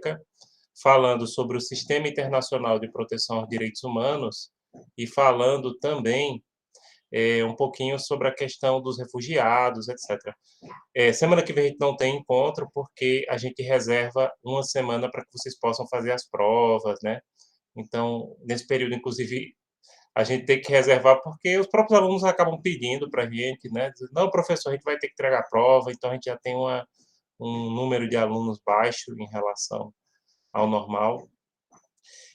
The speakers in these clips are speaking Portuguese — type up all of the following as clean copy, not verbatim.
teórica, falando sobre o Sistema Internacional de Proteção aos Direitos Humanos e falando também um pouquinho sobre a questão dos refugiados, etc. Semana que vem a gente não tem encontro, porque a gente reserva uma semana para que vocês possam fazer as provas, né? Então, nesse período, inclusive, a gente tem que reservar, porque os próprios alunos acabam pedindo para a gente, né? Dizendo, não, professor, a gente vai ter que entregar a prova, então a gente já tem um número de alunos baixo em relação ao normal.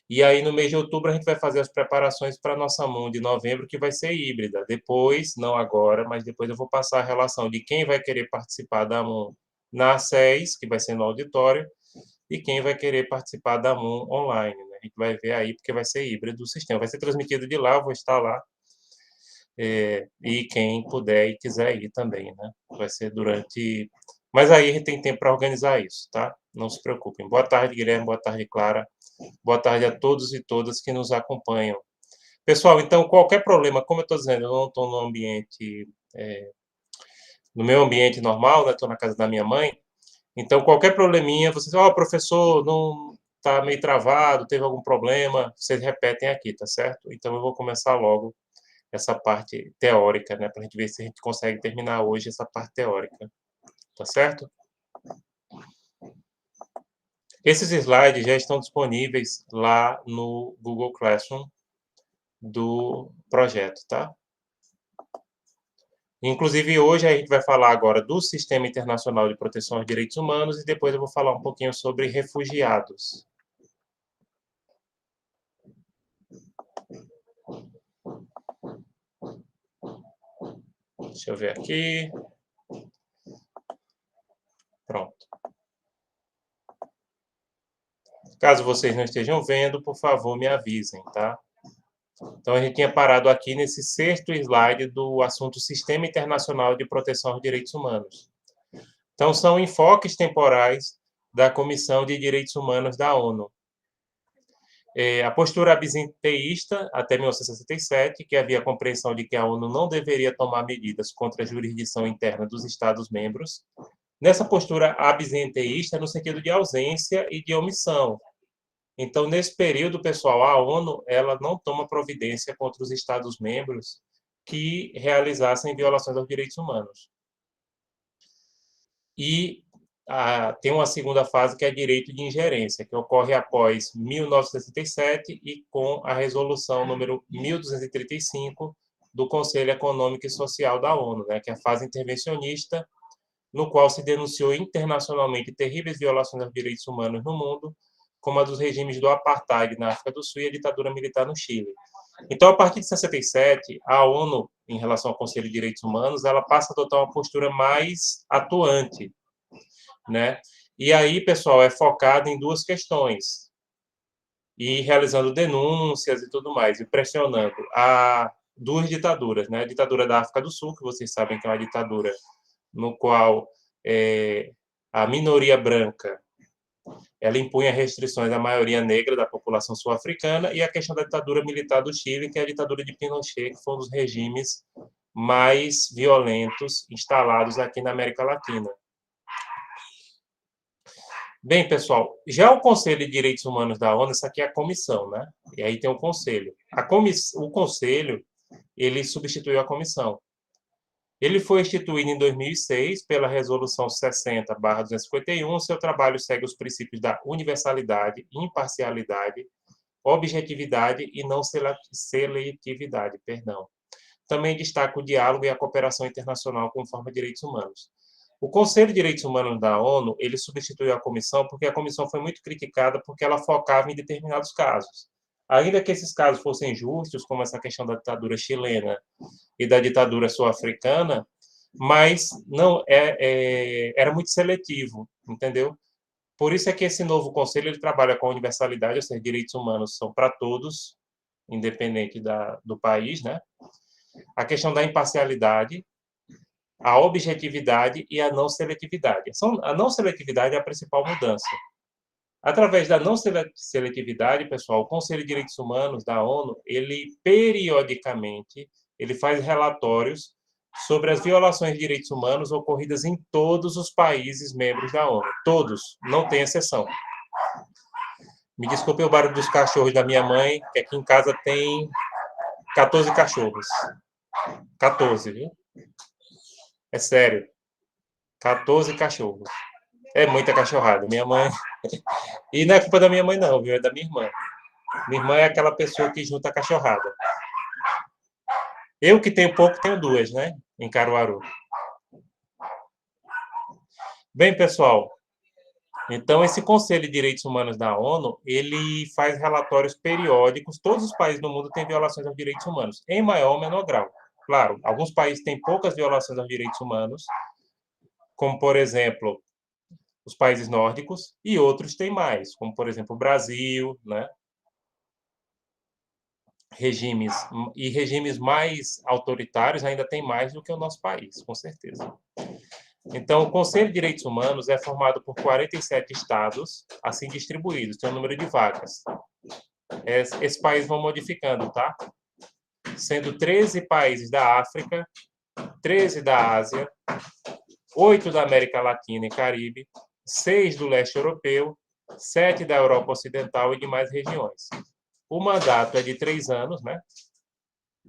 E aí, no mês de outubro, a gente vai fazer as preparações para a nossa MUN de novembro, que vai ser híbrida. Depois, não agora, mas depois eu vou passar a relação de quem vai querer participar da MUN na SES, que vai ser no auditório, e quem vai querer participar da MUN online, né? A gente vai ver aí, porque vai ser híbrido o sistema. Vai ser transmitido de lá, eu vou estar lá. E quem puder e quiser ir também, né? Vai ser durante... Mas aí a gente tem tempo para organizar isso, tá? Não se preocupem. Boa tarde, Guilherme. Boa tarde, Clara. Boa tarde a todos e todas que nos acompanham. Pessoal, então, qualquer problema, como eu estou dizendo, eu não estou no ambiente... no meu ambiente normal, né? Estou na casa da minha mãe. Então, qualquer probleminha, vocês... professor, não está meio travado, teve algum problema, vocês repetem aqui, tá certo? Então, eu vou começar logo essa parte teórica, né, para a gente ver se a gente consegue terminar hoje essa parte teórica, tá certo? Esses slides já estão disponíveis lá no Google Classroom do projeto, tá? Inclusive, hoje a gente vai falar agora do Sistema Internacional de Proteção aos Direitos Humanos e depois eu vou falar um pouquinho sobre refugiados. Deixa eu ver aqui. Pronto. Caso vocês não estejam vendo, por favor, me avisem, tá? Então, a gente tinha parado aqui nesse sexto slide do assunto Sistema Internacional de Proteção aos Direitos Humanos. Então, são enfoques temporais da Comissão de Direitos Humanos da ONU. A postura absenteísta, até 1967, que havia a compreensão de que a ONU não deveria tomar medidas contra a jurisdição interna dos Estados-membros. Nessa postura absenteísta, no sentido de ausência e de omissão. Então, nesse período, pessoal, a ONU ela não toma providência contra os Estados-membros que realizassem violações aos direitos humanos. E tem uma segunda fase, que é direito de ingerência, que ocorre após 1967 e com a resolução número 1235 do Conselho Econômico e Social da ONU, né, que é a fase intervencionista, no qual se denunciou internacionalmente terríveis violações aos direitos humanos no mundo, como a dos regimes do apartheid na África do Sul e a ditadura militar no Chile. Então, a partir de 67, a ONU, em relação ao Conselho de Direitos Humanos, ela passa a adotar uma postura mais atuante, né? E aí, pessoal, é focado em duas questões, e realizando denúncias e tudo mais, e pressionando duas ditaduras, né? A ditadura da África do Sul, que vocês sabem que é uma ditadura no qual a minoria branca ela impunha restrições à maioria negra da população sul-africana, e a questão da ditadura militar do Chile, que é a ditadura de Pinochet, que foi um dos regimes mais violentos instalados aqui na América Latina. Bem, pessoal, já o Conselho de Direitos Humanos da ONU, essa aqui é a comissão, né? E aí tem o conselho. O conselho, ele substituiu a comissão. Ele foi instituído em 2006 pela Resolução 60/251. Seu trabalho segue os princípios da universalidade, imparcialidade, objetividade e não seletividade. Também destaca o diálogo e a cooperação internacional conforme direitos humanos. O Conselho de Direitos Humanos da ONU, ele substituiu a comissão porque a comissão foi muito criticada porque ela focava em determinados casos. Ainda que esses casos fossem justos, como essa questão da ditadura chilena e da ditadura sul-africana, mas não era muito seletivo, entendeu? Por isso é que esse novo conselho ele trabalha com a universalidade, ou seja, direitos humanos são para todos, independente do país, né? A questão da imparcialidade, a objetividade e a não seletividade. A não seletividade é a principal mudança. Através da não seletividade, pessoal, o Conselho de Direitos Humanos da ONU, ele periodicamente ele faz relatórios sobre as violações de direitos humanos ocorridas em todos os países membros da ONU. Todos, não tem exceção. Me desculpe o barulho dos cachorros da minha mãe, que aqui em casa tem 14 cachorros. 14, viu? É sério. 14 cachorros. É muita cachorrada. Minha mãe. E não é culpa da minha mãe, não, viu? É da minha irmã. Minha irmã é aquela pessoa que junta a cachorrada. Eu que tenho pouco, tenho duas, né? Em Caruaru. Bem, pessoal, então esse Conselho de Direitos Humanos da ONU, ele faz relatórios periódicos. Todos os países do mundo têm violações aos direitos humanos, em maior ou menor grau. Claro, alguns países têm poucas violações aos direitos humanos, como, por exemplo, os países nórdicos, e outros têm mais, como, por exemplo, o Brasil, né? Regimes mais autoritários ainda tem mais do que o nosso país, com certeza. Então, o Conselho de Direitos Humanos é formado por 47 estados, assim distribuídos, tem um número de vagas. Esses países vão modificando, tá? Sendo 13 países da África, 13 da Ásia, 8 da América Latina e Caribe, 6 do leste europeu, 7 da Europa Ocidental e demais regiões. O mandato é de 3 anos, né?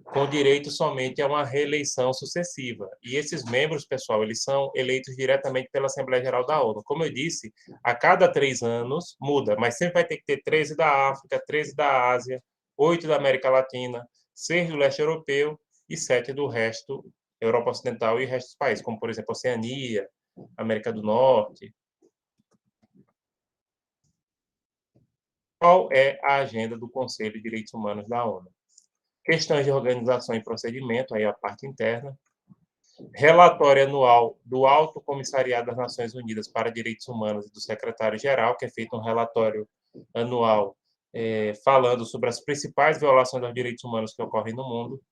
Com direito somente a uma reeleição sucessiva. E esses membros, pessoal, eles são eleitos diretamente pela Assembleia Geral da ONU. Como eu disse, a cada 3 anos muda, mas sempre vai ter que ter 13 da África, 13 da Ásia, 8 da América Latina, 6 do leste europeu e 7 do resto, Europa Ocidental e resto dos países, como, por exemplo, Oceania, América do Norte. Qual é a agenda do Conselho de Direitos Humanos da ONU? Questões de organização e procedimento, aí a parte interna. Relatório anual do Alto Comissariado das Nações Unidas para Direitos Humanos e do Secretário-Geral, que é feito um relatório anual falando sobre as principais violações dos direitos humanos que ocorrem no mundo.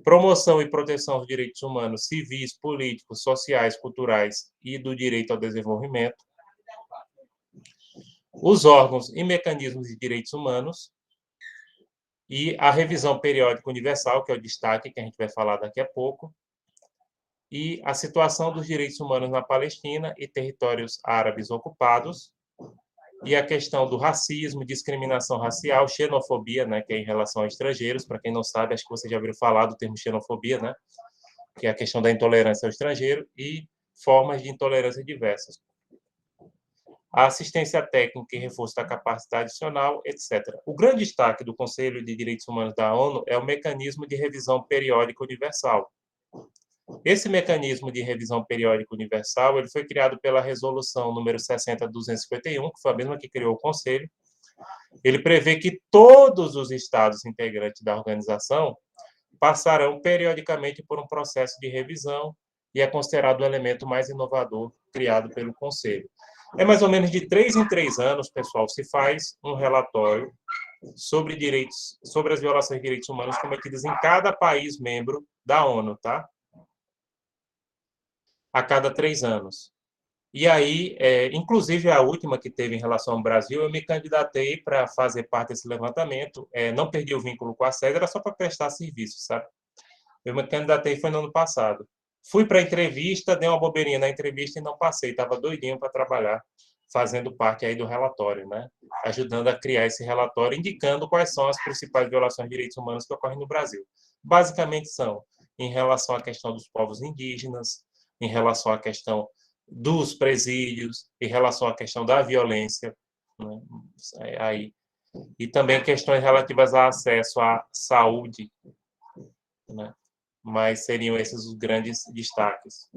Promoção e proteção dos direitos humanos civis, políticos, sociais, culturais e do direito ao desenvolvimento. Os órgãos e mecanismos de direitos humanos. E a revisão periódica universal, que é o destaque que a gente vai falar daqui a pouco, e a situação dos direitos humanos na Palestina e territórios árabes ocupados, e a questão do racismo, discriminação racial, xenofobia, né, que é em relação a estrangeiros. Para quem não sabe, acho que você já ouviu falar do termo xenofobia, né, que é a questão da intolerância ao estrangeiro, e formas de intolerância diversas. A assistência técnica e reforço da capacidade adicional, etc. O grande destaque do Conselho de Direitos Humanos da ONU é o mecanismo de revisão periódica universal. Esse mecanismo de revisão periódica universal ele foi criado pela Resolução número 60.251, que foi a mesma que criou o Conselho. Ele prevê que todos os Estados integrantes da organização passarão periodicamente por um processo de revisão e é considerado o elemento mais inovador criado pelo Conselho. É mais ou menos de 3 em 3 anos, pessoal, se faz um relatório sobre as violações de direitos humanos cometidas em cada país membro da ONU, tá? A cada 3 anos. E aí, inclusive a última que teve em relação ao Brasil, eu me candidatei para fazer parte desse levantamento. Não perdi o vínculo com a sede, era só para prestar serviço, sabe? Eu me candidatei foi no ano passado. Fui para a entrevista, dei uma bobeirinha na entrevista e não passei. Estava doidinho para trabalhar, fazendo parte aí do relatório, né? Ajudando a criar esse relatório, indicando quais são as principais violações de direitos humanos que ocorrem no Brasil. Basicamente são em relação à questão dos povos indígenas, em relação à questão dos presídios, em relação à questão da violência, né? Aí. E também questões relativas a acesso à saúde, né? Mas seriam esses os grandes destaques.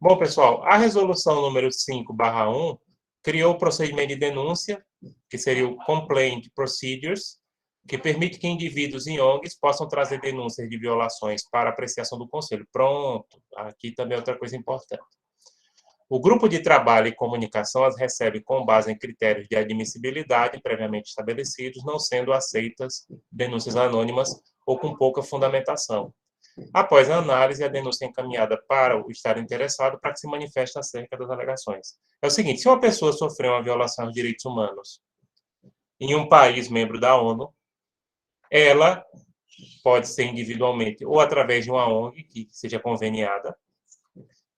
Bom, pessoal, a resolução número 5/1 criou o procedimento de denúncia, que seria o Complaint Procedures, que permite que indivíduos e ONGs possam trazer denúncias de violações para apreciação do Conselho. Pronto, aqui também é outra coisa importante. O grupo de trabalho e comunicação as recebe com base em critérios de admissibilidade previamente estabelecidos, não sendo aceitas denúncias anônimas ou com pouca fundamentação. Após a análise, a denúncia é encaminhada para o Estado interessado para que se manifeste acerca das alegações. É o seguinte, se uma pessoa sofreu uma violação dos direitos humanos em um país membro da ONU, ela pode ser individualmente ou através de uma ONG que seja conveniada,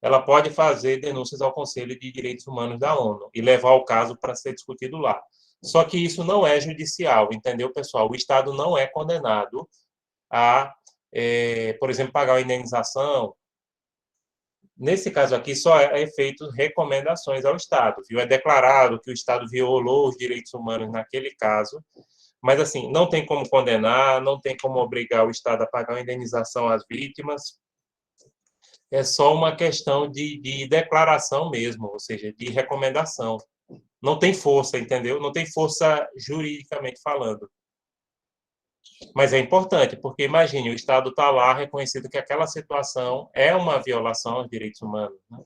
ela pode fazer denúncias ao Conselho de Direitos Humanos da ONU e levar o caso para ser discutido lá. Só que isso não é judicial, entendeu, pessoal? O Estado não é condenado a, por exemplo, pagar uma indenização. Nesse caso aqui, só é feito recomendações ao Estado, viu? É declarado que o Estado violou os direitos humanos naquele caso, mas, assim, não tem como condenar, não tem como obrigar o Estado a pagar uma indenização às vítimas, é só uma questão de declaração mesmo, ou seja, de recomendação. Não tem força, entendeu? Não tem força juridicamente falando. Mas é importante, porque imagine, o Estado está lá reconhecido que aquela situação é uma violação aos direitos humanos. Né?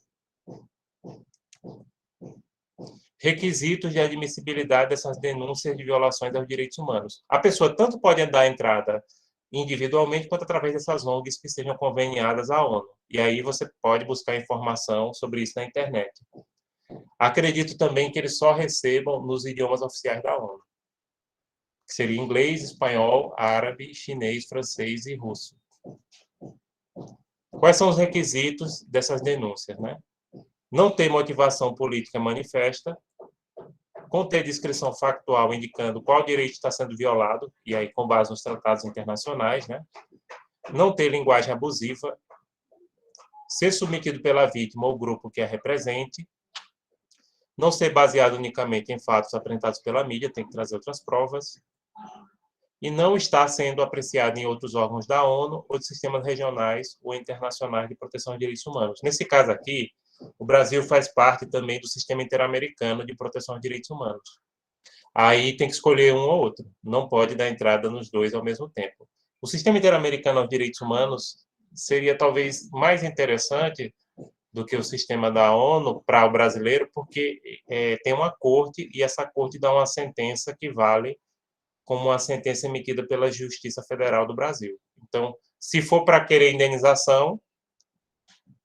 Requisitos de admissibilidade dessas denúncias de violações aos direitos humanos. A pessoa tanto pode dar entrada individualmente quanto através dessas ONGs que sejam conveniadas à ONU. E aí você pode buscar informação sobre isso na internet. Acredito também que eles só recebam nos idiomas oficiais da ONU, que seria inglês, espanhol, árabe, chinês, francês e russo. Quais são os requisitos dessas denúncias, né? Não ter motivação política manifesta, conter descrição factual indicando qual direito está sendo violado, e aí com base nos tratados internacionais, né? Não ter linguagem abusiva, ser submetido pela vítima ou grupo que a represente, não ser baseado unicamente em fatos apresentados pela mídia, tem que trazer outras provas, e não está sendo apreciado em outros órgãos da ONU ou de sistemas regionais ou internacionais de proteção de direitos humanos. Nesse caso aqui, o Brasil faz parte também do Sistema Interamericano de Proteção de Direitos Humanos. Aí tem que escolher um ou outro, não pode dar entrada nos dois ao mesmo tempo. O Sistema Interamericano de Direitos Humanos seria talvez mais interessante do que o sistema da ONU para o brasileiro, porque tem uma corte e essa corte dá uma sentença que vale como uma sentença emitida pela Justiça Federal do Brasil. Então, se for para querer indenização,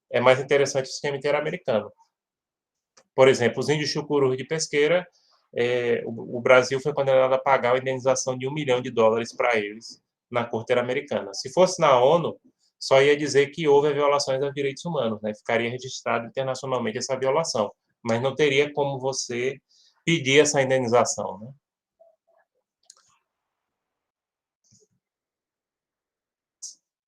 é mais interessante o sistema interamericano. Por exemplo, os índios Chucuru de Pesqueira, o Brasil foi condenado a pagar a indenização de $1 milhão para eles na Corte Interamericana. Se fosse na ONU, só ia dizer que houve violações aos direitos humanos, né? Ficaria registrado internacionalmente essa violação, mas não teria como você pedir essa indenização, né?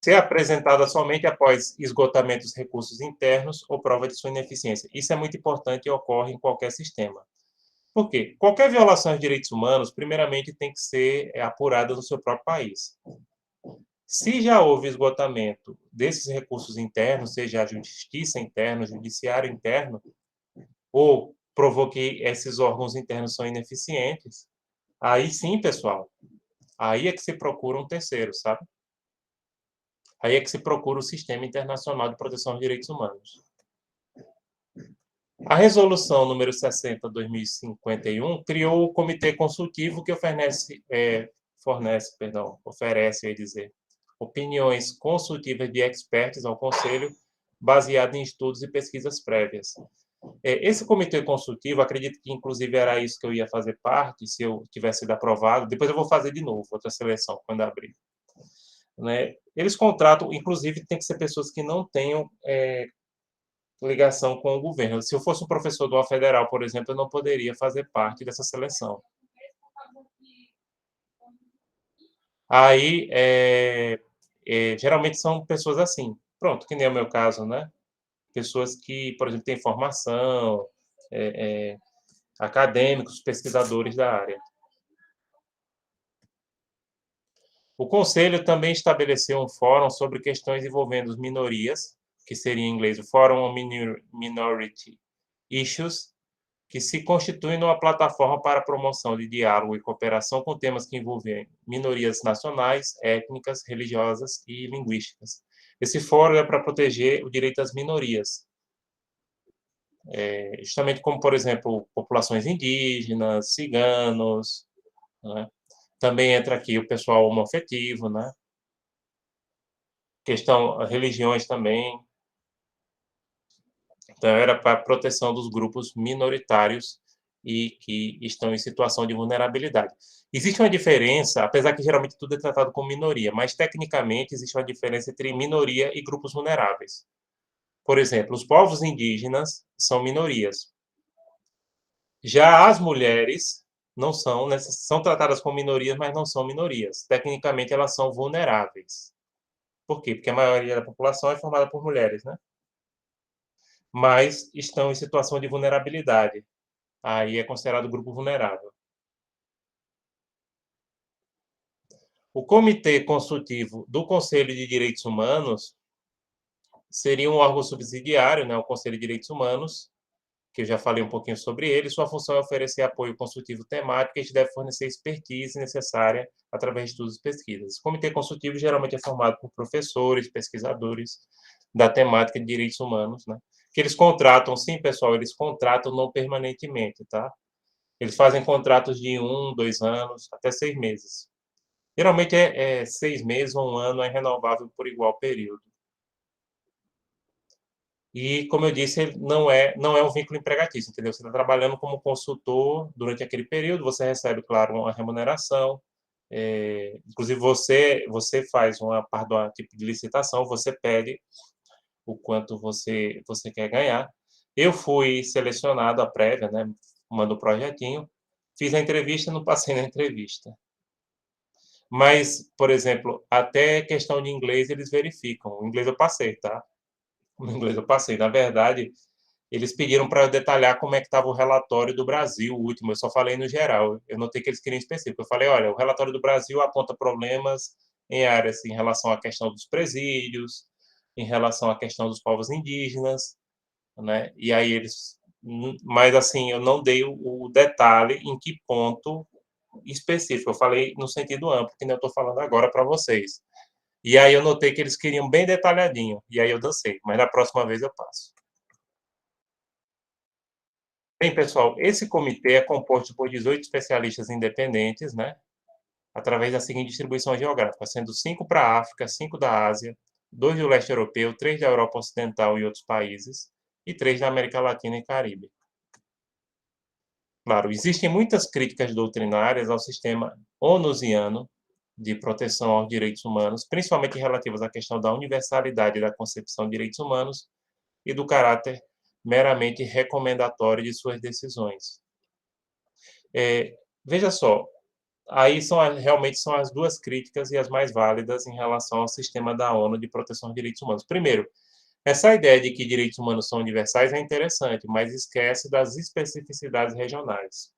Ser apresentada somente após esgotamento dos recursos internos ou prova de sua ineficiência. Isso é muito importante e ocorre em qualquer sistema. Por quê? Qualquer violação aos direitos humanos, primeiramente, tem que ser apurada no seu próprio país. Se já houve esgotamento desses recursos internos, seja a justiça interna, o judiciário interno, ou provou que esses órgãos internos são ineficientes, aí sim, pessoal, aí é que se procura um terceiro, sabe? Aí é que se procura o Sistema Internacional de Proteção aos Direitos Humanos. A resolução número 60/2051 criou o comitê consultivo que oferece, eu dizer, opiniões consultivas de expertos ao Conselho, baseado em estudos e pesquisas prévias. Esse comitê consultivo, acredito que inclusive era isso que eu ia fazer parte, se eu tivesse sido aprovado. Depois eu vou fazer de novo, outra seleção, quando abrir. Né? Eles contratam, inclusive, tem que ser pessoas que não tenham ligação com o governo. Se eu fosse um professor de uma federal, por exemplo, eu não poderia fazer parte dessa seleção. Aí, geralmente são pessoas assim, pronto, que nem é o meu caso, né? Pessoas que, por exemplo, têm formação, acadêmicos, pesquisadores da área. O Conselho também estabeleceu um fórum sobre questões envolvendo as minorias, que seria em inglês o Forum on Minority Issues, que se constitui numa plataforma para a promoção de diálogo e cooperação com temas que envolvem minorias nacionais, étnicas, religiosas e linguísticas. Esse fórum é para proteger o direito das minorias, justamente como, por exemplo, populações indígenas, ciganos, né? Também entra aqui o pessoal homoafetivo, né? Religiões também. Então, era para a proteção dos grupos minoritários e que estão em situação de vulnerabilidade. Existe uma diferença, apesar que geralmente tudo é tratado como minoria, mas tecnicamente existe uma diferença entre minoria e grupos vulneráveis. Por exemplo, os povos indígenas são minorias. Já as mulheres não são, são tratadas como minorias, mas não são minorias. Tecnicamente, elas são vulneráveis. Por quê? Porque a maioria da população é formada por mulheres, né? Mas estão em situação de vulnerabilidade. Aí é considerado grupo vulnerável. O Comitê Consultivo do Conselho de Direitos Humanos seria um órgão subsidiário, né, o Conselho de Direitos Humanos, que eu já falei um pouquinho sobre ele. Sua função é oferecer apoio consultivo temático e a gente deve fornecer expertise necessária através de estudos e pesquisas. O Comitê Consultivo geralmente é formado por professores, pesquisadores da temática de direitos humanos, né? Que eles contratam, sim, pessoal, eles contratam não permanentemente, tá? Eles fazem contratos de 1, 2 anos, até 6 meses. Geralmente é 6 meses ou 1 ano, é renovável por igual período. E, como eu disse, ele não é um vínculo empregatício, entendeu? Você está trabalhando como consultor durante aquele período, você recebe, claro, uma remuneração. Inclusive, você faz uma parte do tipo de licitação, você pede o quanto você quer ganhar. Eu fui selecionado a prévia, né? Mando o projetinho, fiz a entrevista, não passei na entrevista. Mas, por exemplo, até questão de inglês eles verificam. O inglês eu passei, tá? O inglês eu passei. Na verdade, eles pediram para eu detalhar como é que estava o relatório do Brasil, o último. Eu só falei no geral. Eu notei que eles queriam específico. Eu falei, olha, o relatório do Brasil aponta problemas em áreas em relação à questão dos presídios, em relação à questão dos povos indígenas, né? E aí eles... Mas, assim, eu não dei o detalhe em que ponto específico. Eu falei no sentido amplo, que nem eu estou falando agora para vocês. E aí eu notei que eles queriam bem detalhadinho. E aí eu dancei. Mas na próxima vez eu passo. Bem, pessoal, esse comitê é composto por 18 especialistas independentes, né? Através da seguinte distribuição geográfica, sendo 5 para a África, 5 da Ásia, 2 do leste europeu, 3 da Europa Ocidental e outros países, e 3 da América Latina e Caribe. Claro, existem muitas críticas doutrinárias ao sistema onusiano de proteção aos direitos humanos, principalmente relativas à questão da universalidade da concepção de direitos humanos e do caráter meramente recomendatório de suas decisões. Veja só, aí realmente são as duas críticas e as mais válidas em relação ao sistema da ONU de proteção aos direitos humanos. Primeiro, essa ideia de que direitos humanos são universais é interessante, mas esquece das especificidades regionais.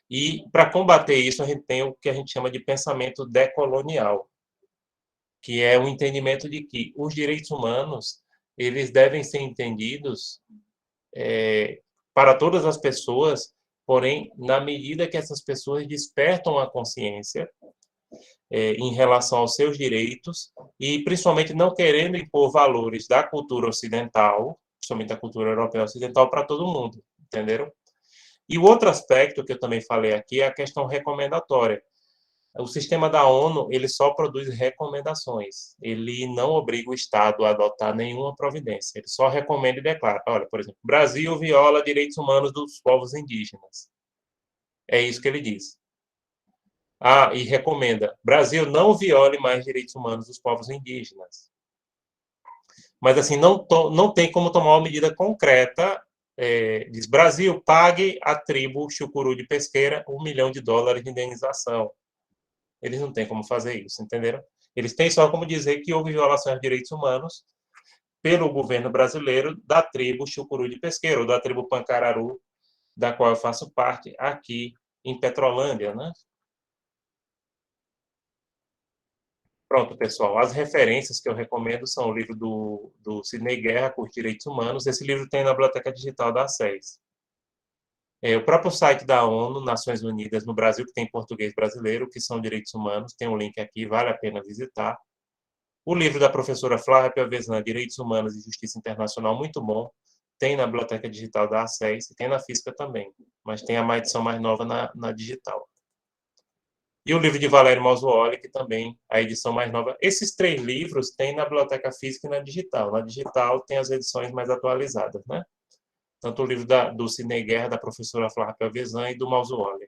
E, para combater isso, a gente tem o que a gente chama de pensamento decolonial, que é o entendimento de que os direitos humanos eles devem ser entendidos para todas as pessoas, porém, na medida que essas pessoas despertam a consciência em relação aos seus direitos e, principalmente, não querendo impor valores da cultura ocidental, principalmente da cultura europeia ocidental, para todo mundo, entenderam? E o outro aspecto que eu também falei aqui é a questão recomendatória. O sistema da ONU, ele só produz recomendações. Ele não obriga o Estado a adotar nenhuma providência. Ele só recomenda e declara. Olha, por exemplo, Brasil viola direitos humanos dos povos indígenas. É isso que ele diz. E recomenda. Brasil não viole mais direitos humanos dos povos indígenas. Mas, assim, não tem como tomar uma medida concreta. Diz, Brasil, pague à tribo Chucuru de Pesqueira $1 milhão de indenização. Eles não têm como fazer isso, entenderam? Eles têm só como dizer que houve violações de direitos humanos pelo governo brasileiro da tribo Chucuru de Pesqueira, ou da tribo Pancararu, da qual eu faço parte, aqui em Petrolândia, né? Pronto, pessoal. As referências que eu recomendo são o livro do Sidney Guerra, Por Direitos Humanos. Esse livro tem na Biblioteca Digital da SES. O próprio site da ONU, Nações Unidas, no Brasil, que tem português brasileiro, que são direitos humanos, tem um link aqui, vale a pena visitar. O livro da professora Flávia Pelvezan, Direitos Humanos e Justiça Internacional, muito bom. Tem na Biblioteca Digital da ACES e tem na física também, mas tem a edição mais nova na digital. E o livro de Valério Mauzuoli, que também a edição mais nova. Esses 3 livros tem na biblioteca física e na digital. Na digital tem as edições mais atualizadas, né? Tanto o livro do Sidney Guerra, da professora Flávia Pelvezan e do Mauzuoli.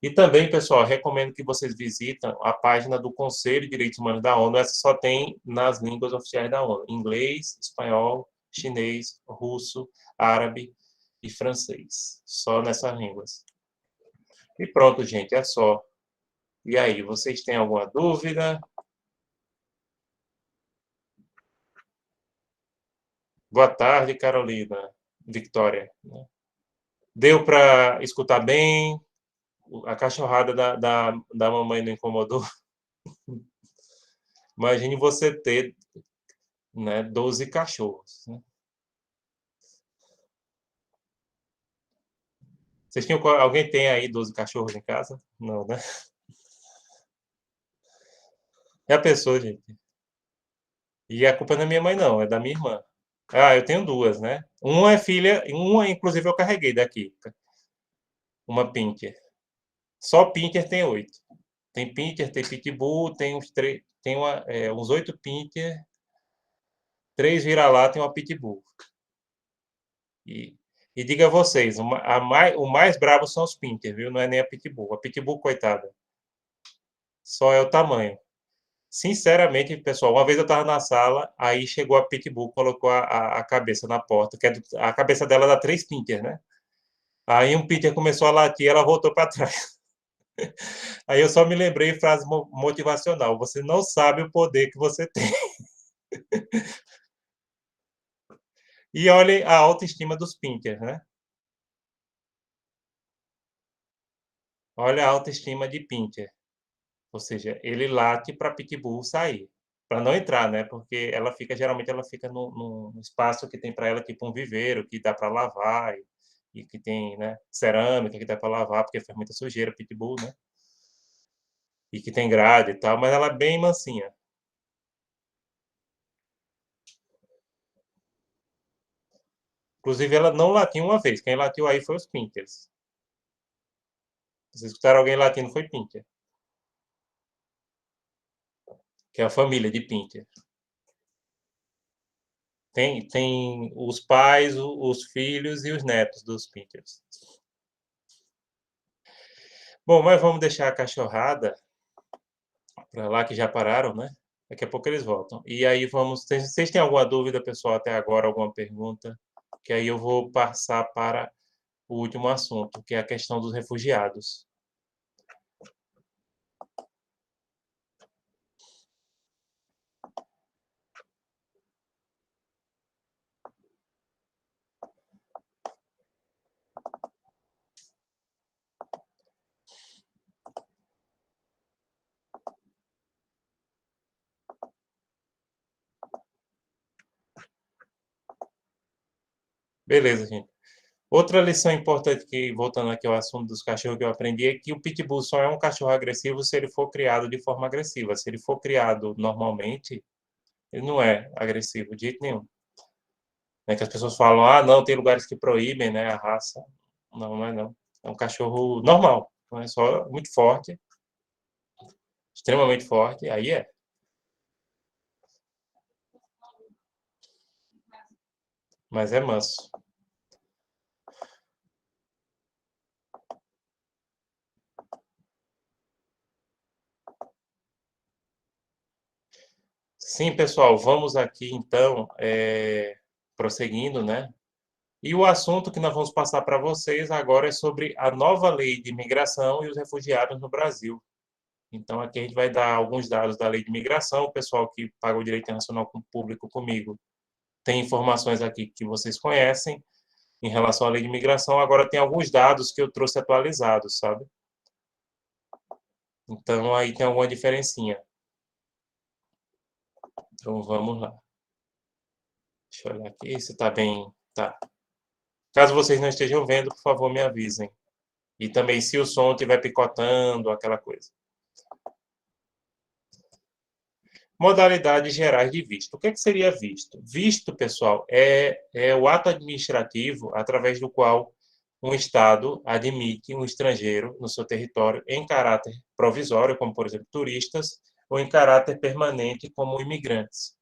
E também, pessoal, recomendo que vocês visitem a página do Conselho de Direitos Humanos da ONU. Essa só tem nas línguas oficiais da ONU: inglês, espanhol, chinês, russo, árabe e francês. Só nessas línguas. E pronto, gente, é só. E aí, vocês têm alguma dúvida? Boa tarde, Carolina. Victoria. Deu para escutar bem? A cachorrada da mamãe não incomodou? Imagine você ter, né, 12 cachorros. Né? Vocês tinham, alguém tem aí 12 cachorros em casa? Não, né? É a pessoa, gente. E a culpa não é minha mãe, não, é da minha irmã. Ah, eu tenho duas, né? Uma é filha, uma, inclusive, eu carreguei daqui. Uma Pinter. Só Pinter tem 8. Tem Pinter, tem Pitbull, tem uns, tem uns 8 Pinter, 3 vira-lata e uma Pitbull. E, e diga a vocês, o mais brabo são os Pinter, viu? Não é nem a Pitbull. A Pitbull, coitada, só é o tamanho. Sinceramente, pessoal, uma vez eu estava na sala, aí chegou a Pitbull, colocou a cabeça na porta, a cabeça dela dá 3 Pinter, né? Aí um Pinter começou a latir, ela voltou para trás. Aí eu só me lembrei frase motivacional: você não sabe o poder que você tem. E olhem a autoestima dos Pinter, né? Olha a autoestima de Pinter. Ou seja, ele late para Pitbull sair, para não entrar, né? Porque geralmente ela fica no espaço que tem para ela, tipo um viveiro, que dá para lavar e que tem, né, cerâmica que dá para lavar, porque faz muita sujeira, Pitbull, né? E que tem grade e tal, mas ela é bem mansinha. Inclusive, ela não latiu uma vez. Quem latiu aí foi os Pinters. Vocês escutaram alguém latindo, foi Pinter, que é a família de Pinter. Tem os pais, os filhos e os netos dos Pinters. Bom, mas vamos deixar a cachorrada para lá, que já pararam, né? Daqui a pouco eles voltam. E aí vamos. Vocês têm alguma dúvida, pessoal, até agora, alguma pergunta? Que aí eu vou passar para o último assunto, que é a questão dos refugiados. Beleza, gente. Outra lição importante que, voltando aqui ao assunto dos cachorros que eu aprendi, é que o Pitbull só é um cachorro agressivo se ele for criado de forma agressiva. Se ele for criado normalmente, ele não é agressivo de jeito nenhum. Né, que as pessoas falam, ah, não, tem lugares que proíbem, né, a raça. Não, não é não. É um cachorro normal, não é só muito forte, extremamente forte, aí é. Mas é manso. Sim, pessoal, vamos aqui então, prosseguindo, né? E o assunto que nós vamos passar para vocês agora é sobre a nova lei de imigração e os refugiados no Brasil. Então, aqui a gente vai dar alguns dados da lei de imigração. O pessoal que paga o direito internacional com público comigo tem informações aqui que vocês conhecem em relação à lei de imigração. Agora, tem alguns dados que eu trouxe atualizados, sabe? Então, aí tem alguma diferencinha. Então, vamos lá. Deixa eu olhar aqui se está bem. Tá. Caso vocês não estejam vendo, por favor, me avisem. E também se o som estiver picotando, aquela coisa. Modalidades gerais de visto. O que seria visto? Visto, pessoal, é o ato administrativo através do qual um Estado admite um estrangeiro no seu território em caráter provisório, como, por exemplo, turistas, ou em caráter permanente, como imigrantes.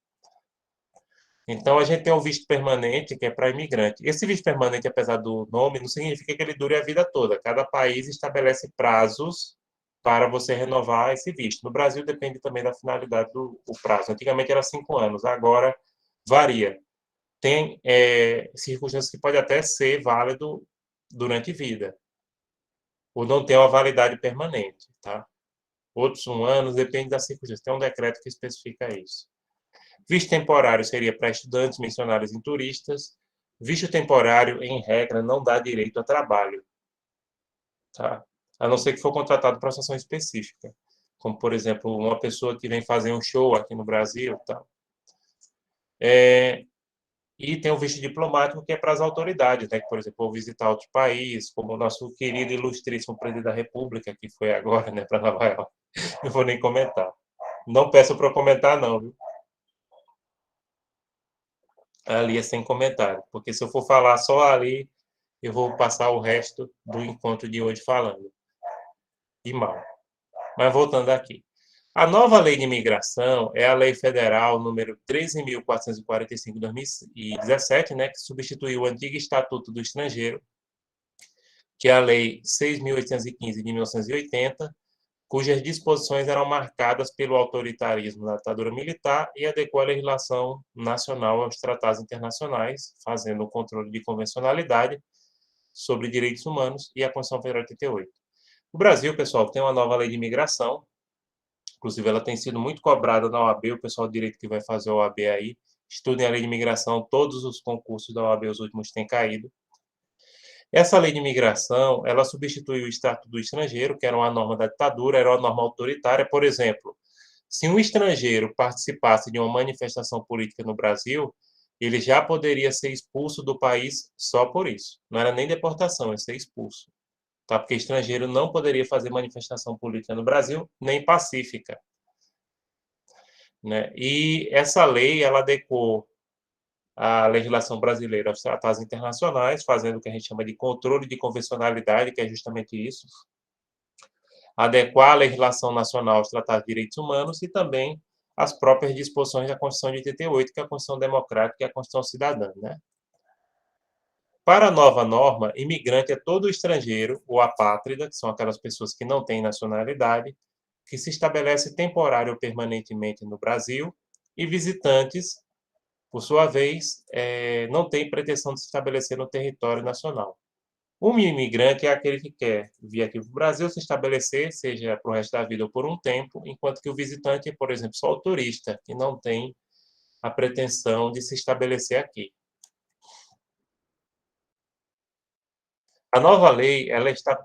Então, a gente tem o visto permanente, que é para imigrante. Esse visto permanente, apesar do nome, não significa que ele dure a vida toda. Cada país estabelece prazos para você renovar esse visto. No Brasil, depende também da finalidade do o prazo. Antigamente era 5 anos, agora varia. Tem circunstâncias que pode até ser válido durante vida, ou não tem uma validade permanente, tá? Outros 1 ano, depende da circunstância. Tem um decreto que especifica isso. Visto temporário seria para estudantes, missionários e turistas. Visto temporário, em regra, não dá direito a trabalho, tá? A não ser que for contratado para uma situação específica, como, por exemplo, uma pessoa que vem fazer um show aqui no Brasil, tá? E tem o visto diplomático, que é para as autoridades, né? Que, por exemplo, vou visitar outro país, como o nosso querido e ilustríssimo presidente da República, que foi agora, né, para Nova York. Não vou nem comentar. Não peço para comentar, não, viu? Ali é sem comentário, porque se eu for falar só ali, eu vou passar o resto do encontro de hoje falando. E mal. Mas voltando aqui. A nova lei de imigração é a Lei Federal número 13.445 de 2017, né, que substituiu o antigo Estatuto do Estrangeiro, que é a Lei 6.815 de 1980, cujas disposições eram marcadas pelo autoritarismo da ditadura militar e adequou a legislação nacional aos tratados internacionais, fazendo o controle de convencionalidade sobre direitos humanos e a Constituição Federal de 88. O Brasil, pessoal, tem uma nova lei de imigração, inclusive ela tem sido muito cobrada na OAB, o pessoal do direito que vai fazer a OAB aí, estudem a lei de imigração, todos os concursos da OAB, os últimos têm caído. Essa lei de imigração, ela substituiu o Estatuto do Estrangeiro, que era uma norma da ditadura, era uma norma autoritária. Por exemplo, se um estrangeiro participasse de uma manifestação política no Brasil, ele já poderia ser expulso do país só por isso. Não era nem deportação, é ser expulso. Tá? Porque estrangeiro não poderia fazer manifestação política no Brasil, nem pacífica. Né? E essa lei, ela adequou a legislação brasileira aos tratados internacionais, fazendo o que a gente chama de controle de convencionalidade, que é justamente isso, adequar a legislação nacional aos tratados de direitos humanos e também as próprias disposições da Constituição de 88, que é a Constituição Democrática e a Constituição Cidadã, né? Para a nova norma, imigrante é todo estrangeiro ou apátrida, que são aquelas pessoas que não têm nacionalidade, que se estabelece temporário ou permanentemente no Brasil, e visitantes, por sua vez, não têm pretensão de se estabelecer no território nacional. Um imigrante é aquele que quer vir aqui para o Brasil, se estabelecer, seja para o resto da vida ou por um tempo, enquanto que o visitante é, por exemplo, só o turista, que não tem a pretensão de se estabelecer aqui. A nova lei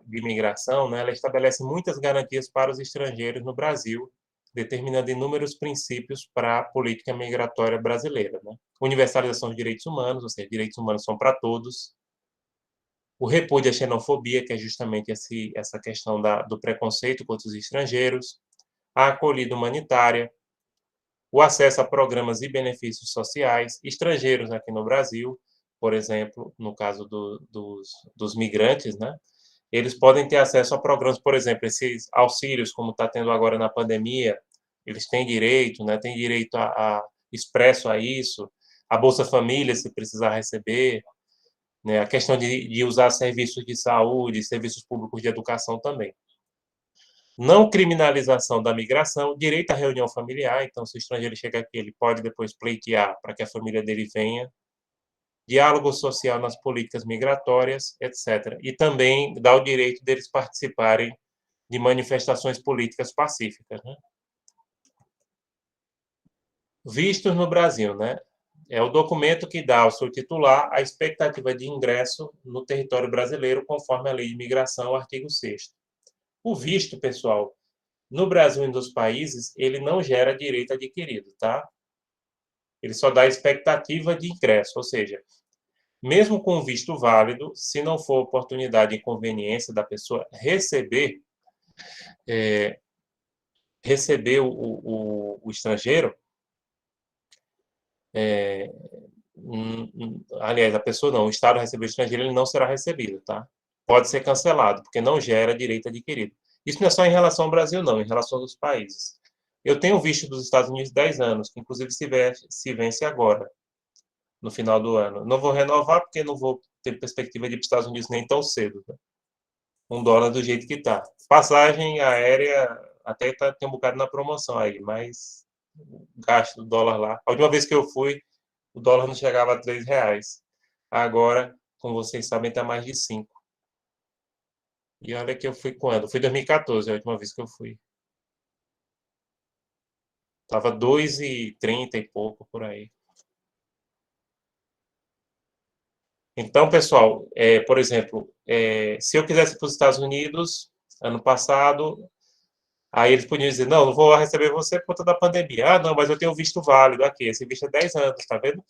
de imigração, né, ela estabelece muitas garantias para os estrangeiros no Brasil, determinando inúmeros princípios para a política migratória brasileira. Né? Universalização dos direitos humanos, ou seja, direitos humanos são para todos. O repúdio à xenofobia, que é justamente essa questão do preconceito contra os estrangeiros. A acolhida humanitária. O acesso a programas e benefícios sociais. Estrangeiros aqui no Brasil, por exemplo, no caso dos migrantes, né? Eles podem ter acesso a programas, por exemplo, esses auxílios, como está tendo agora na pandemia, eles têm direito, né? Têm direito expresso a isso, a Bolsa Família, se precisar receber, né? A questão de usar serviços de saúde, serviços públicos de educação também. Não criminalização da migração, direito à reunião familiar, então se o estrangeiro chega aqui, ele pode depois pleitear para que a família dele venha, diálogo social nas políticas migratórias, etc. E também dá o direito deles participarem de manifestações políticas pacíficas. Né? Vistos no Brasil, né? É o documento que dá ao seu titular a expectativa de ingresso no território brasileiro, conforme a Lei de Imigração, artigo 6º. O visto, pessoal, no Brasil e nos países, ele não gera direito adquirido, tá? Ele só dá expectativa de ingresso, ou seja, mesmo com visto válido, se não for oportunidade e conveniência da pessoa receber o estrangeiro, aliás, a pessoa não, o Estado receber o estrangeiro, ele não será recebido, tá? Pode ser cancelado, porque não gera direito adquirido. Isso não é só em relação ao Brasil, não, em relação aos países. Eu tenho visto dos Estados Unidos 10 anos, que inclusive se vence agora. no final do ano. Não vou renovar porque não vou ter perspectiva de ir para os Estados Unidos nem tão cedo, né? $1 do jeito que está. Passagem aérea até tem um bocado na promoção aí, mas gasto do dólar lá. A última vez que eu fui, o dólar não chegava a R$ 3. Agora, como vocês sabem, está mais de 5. E olha que eu fui quando? Foi 2014, a última vez que eu fui. Tava 2,30 e pouco por aí. Então, pessoal, por exemplo, se eu quisesse ir para os Estados Unidos, ano passado, aí eles podiam dizer, não, não vou receber você por conta da pandemia. Ah, não, mas eu tenho visto válido aqui. Esse visto é 10 anos, tá vendo?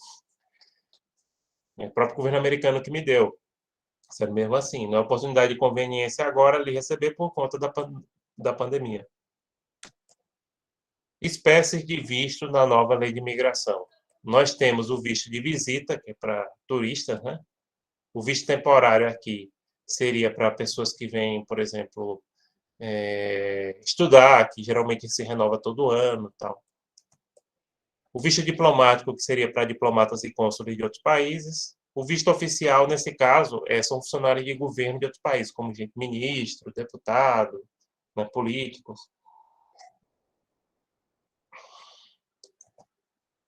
É o próprio governo americano que me deu. Sendo mesmo assim, não é oportunidade de conveniência agora lhe receber por conta da pandemia. Espécies de visto na nova lei de imigração. Nós temos o visto de visita, que é para turistas, né? O visto temporário aqui seria para pessoas que vêm, por exemplo, estudar, que geralmente se renova todo ano, tal. O visto diplomático, que seria para diplomatas e cônsules de outros países. O visto oficial, nesse caso, são funcionários de governo de outros países, como ministro, deputado, né, políticos.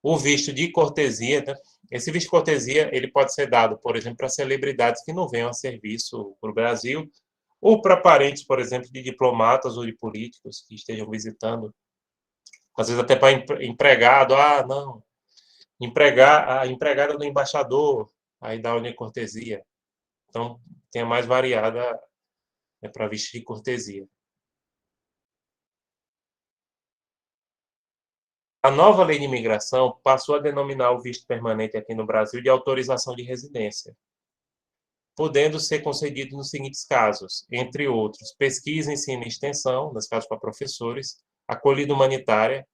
O visto de cortesia, né? Esse visto de cortesia, ele pode ser dado, por exemplo, para celebridades que não venham a serviço para o Brasil, ou para parentes, por exemplo, de diplomatas ou de políticos que estejam visitando. Às vezes até para empregado, não, a empregada do embaixador, aí dá uma cortesia. Então, tem a mais variada para visto de cortesia. A nova lei de imigração passou a denominar o visto permanente aqui no Brasil de autorização de residência, podendo ser concedido nos seguintes casos, entre outros, pesquisa, ensino e extensão, nos casos para professores, acolhida humanitária,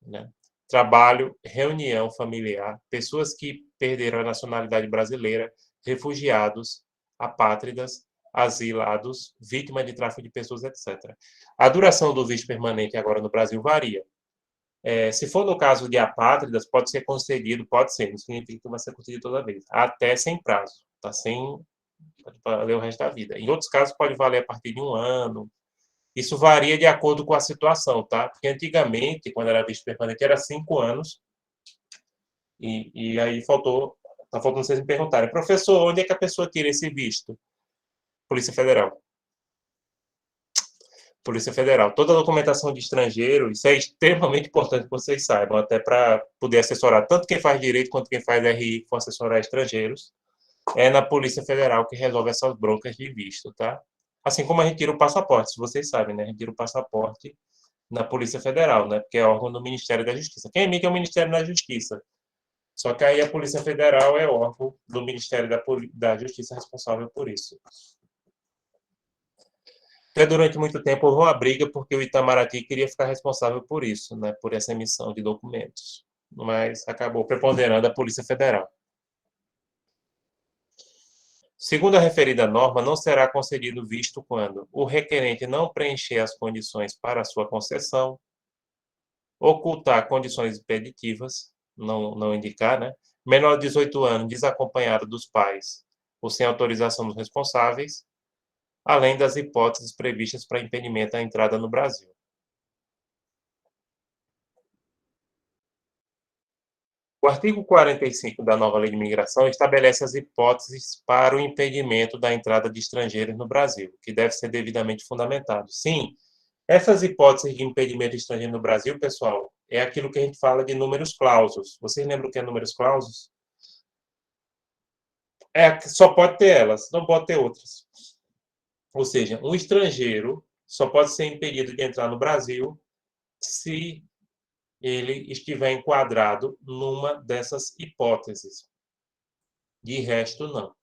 né? Trabalho, reunião familiar, pessoas que perderam a nacionalidade brasileira, refugiados, apátridas, asilados, vítimas de tráfico de pessoas, etc. A duração do visto permanente agora no Brasil varia. Se for no caso de apátridas, pode ser concedido, pode ser, não significa que vai ser concedido toda vez, até sem prazo, tá? Pode valer o resto da vida. Em outros casos, pode valer a partir de 1 ano. Isso varia de acordo com a situação, tá? Porque antigamente, quando era visto permanente, era 5 anos. E aí tá faltando vocês me perguntarem, professor, onde é que a pessoa tira esse visto? Polícia Federal. Polícia Federal. Toda a documentação de estrangeiro, isso é extremamente importante que vocês saibam, até para poder assessorar tanto quem faz direito quanto quem faz RI, que for assessorar estrangeiros. É na Polícia Federal que resolve essas broncas de visto, tá? Assim como a gente tira o passaporte, se vocês sabem, né? A gente tira o passaporte na Polícia Federal, né? Porque é órgão do Ministério da Justiça. Quem emite é o Ministério da Justiça. Só que aí a Polícia Federal é órgão do Ministério da Justiça responsável por isso. Até durante muito tempo houve uma briga porque o Itamaraty queria ficar responsável por isso, né? Por essa emissão de documentos. Mas acabou preponderando a Polícia Federal. Segundo a referida norma, não será concedido visto quando o requerente não preencher as condições para sua concessão, ocultar condições impeditivas, não indicar, né? Menor de 18 anos, desacompanhado dos pais ou sem autorização dos responsáveis, além das hipóteses previstas para impedimento à entrada no Brasil. O artigo 45 da nova Lei de Imigração estabelece as hipóteses para o impedimento da entrada de estrangeiros no Brasil, que deve ser devidamente fundamentado. Sim, essas hipóteses de impedimento de estrangeiro no Brasil, pessoal, é aquilo que a gente fala de números clausos. Vocês lembram o que é números clausos? Só pode ter elas, não pode ter outras. Ou seja, um estrangeiro só pode ser impedido de entrar no Brasil se ele estiver enquadrado numa dessas hipóteses. De resto, não.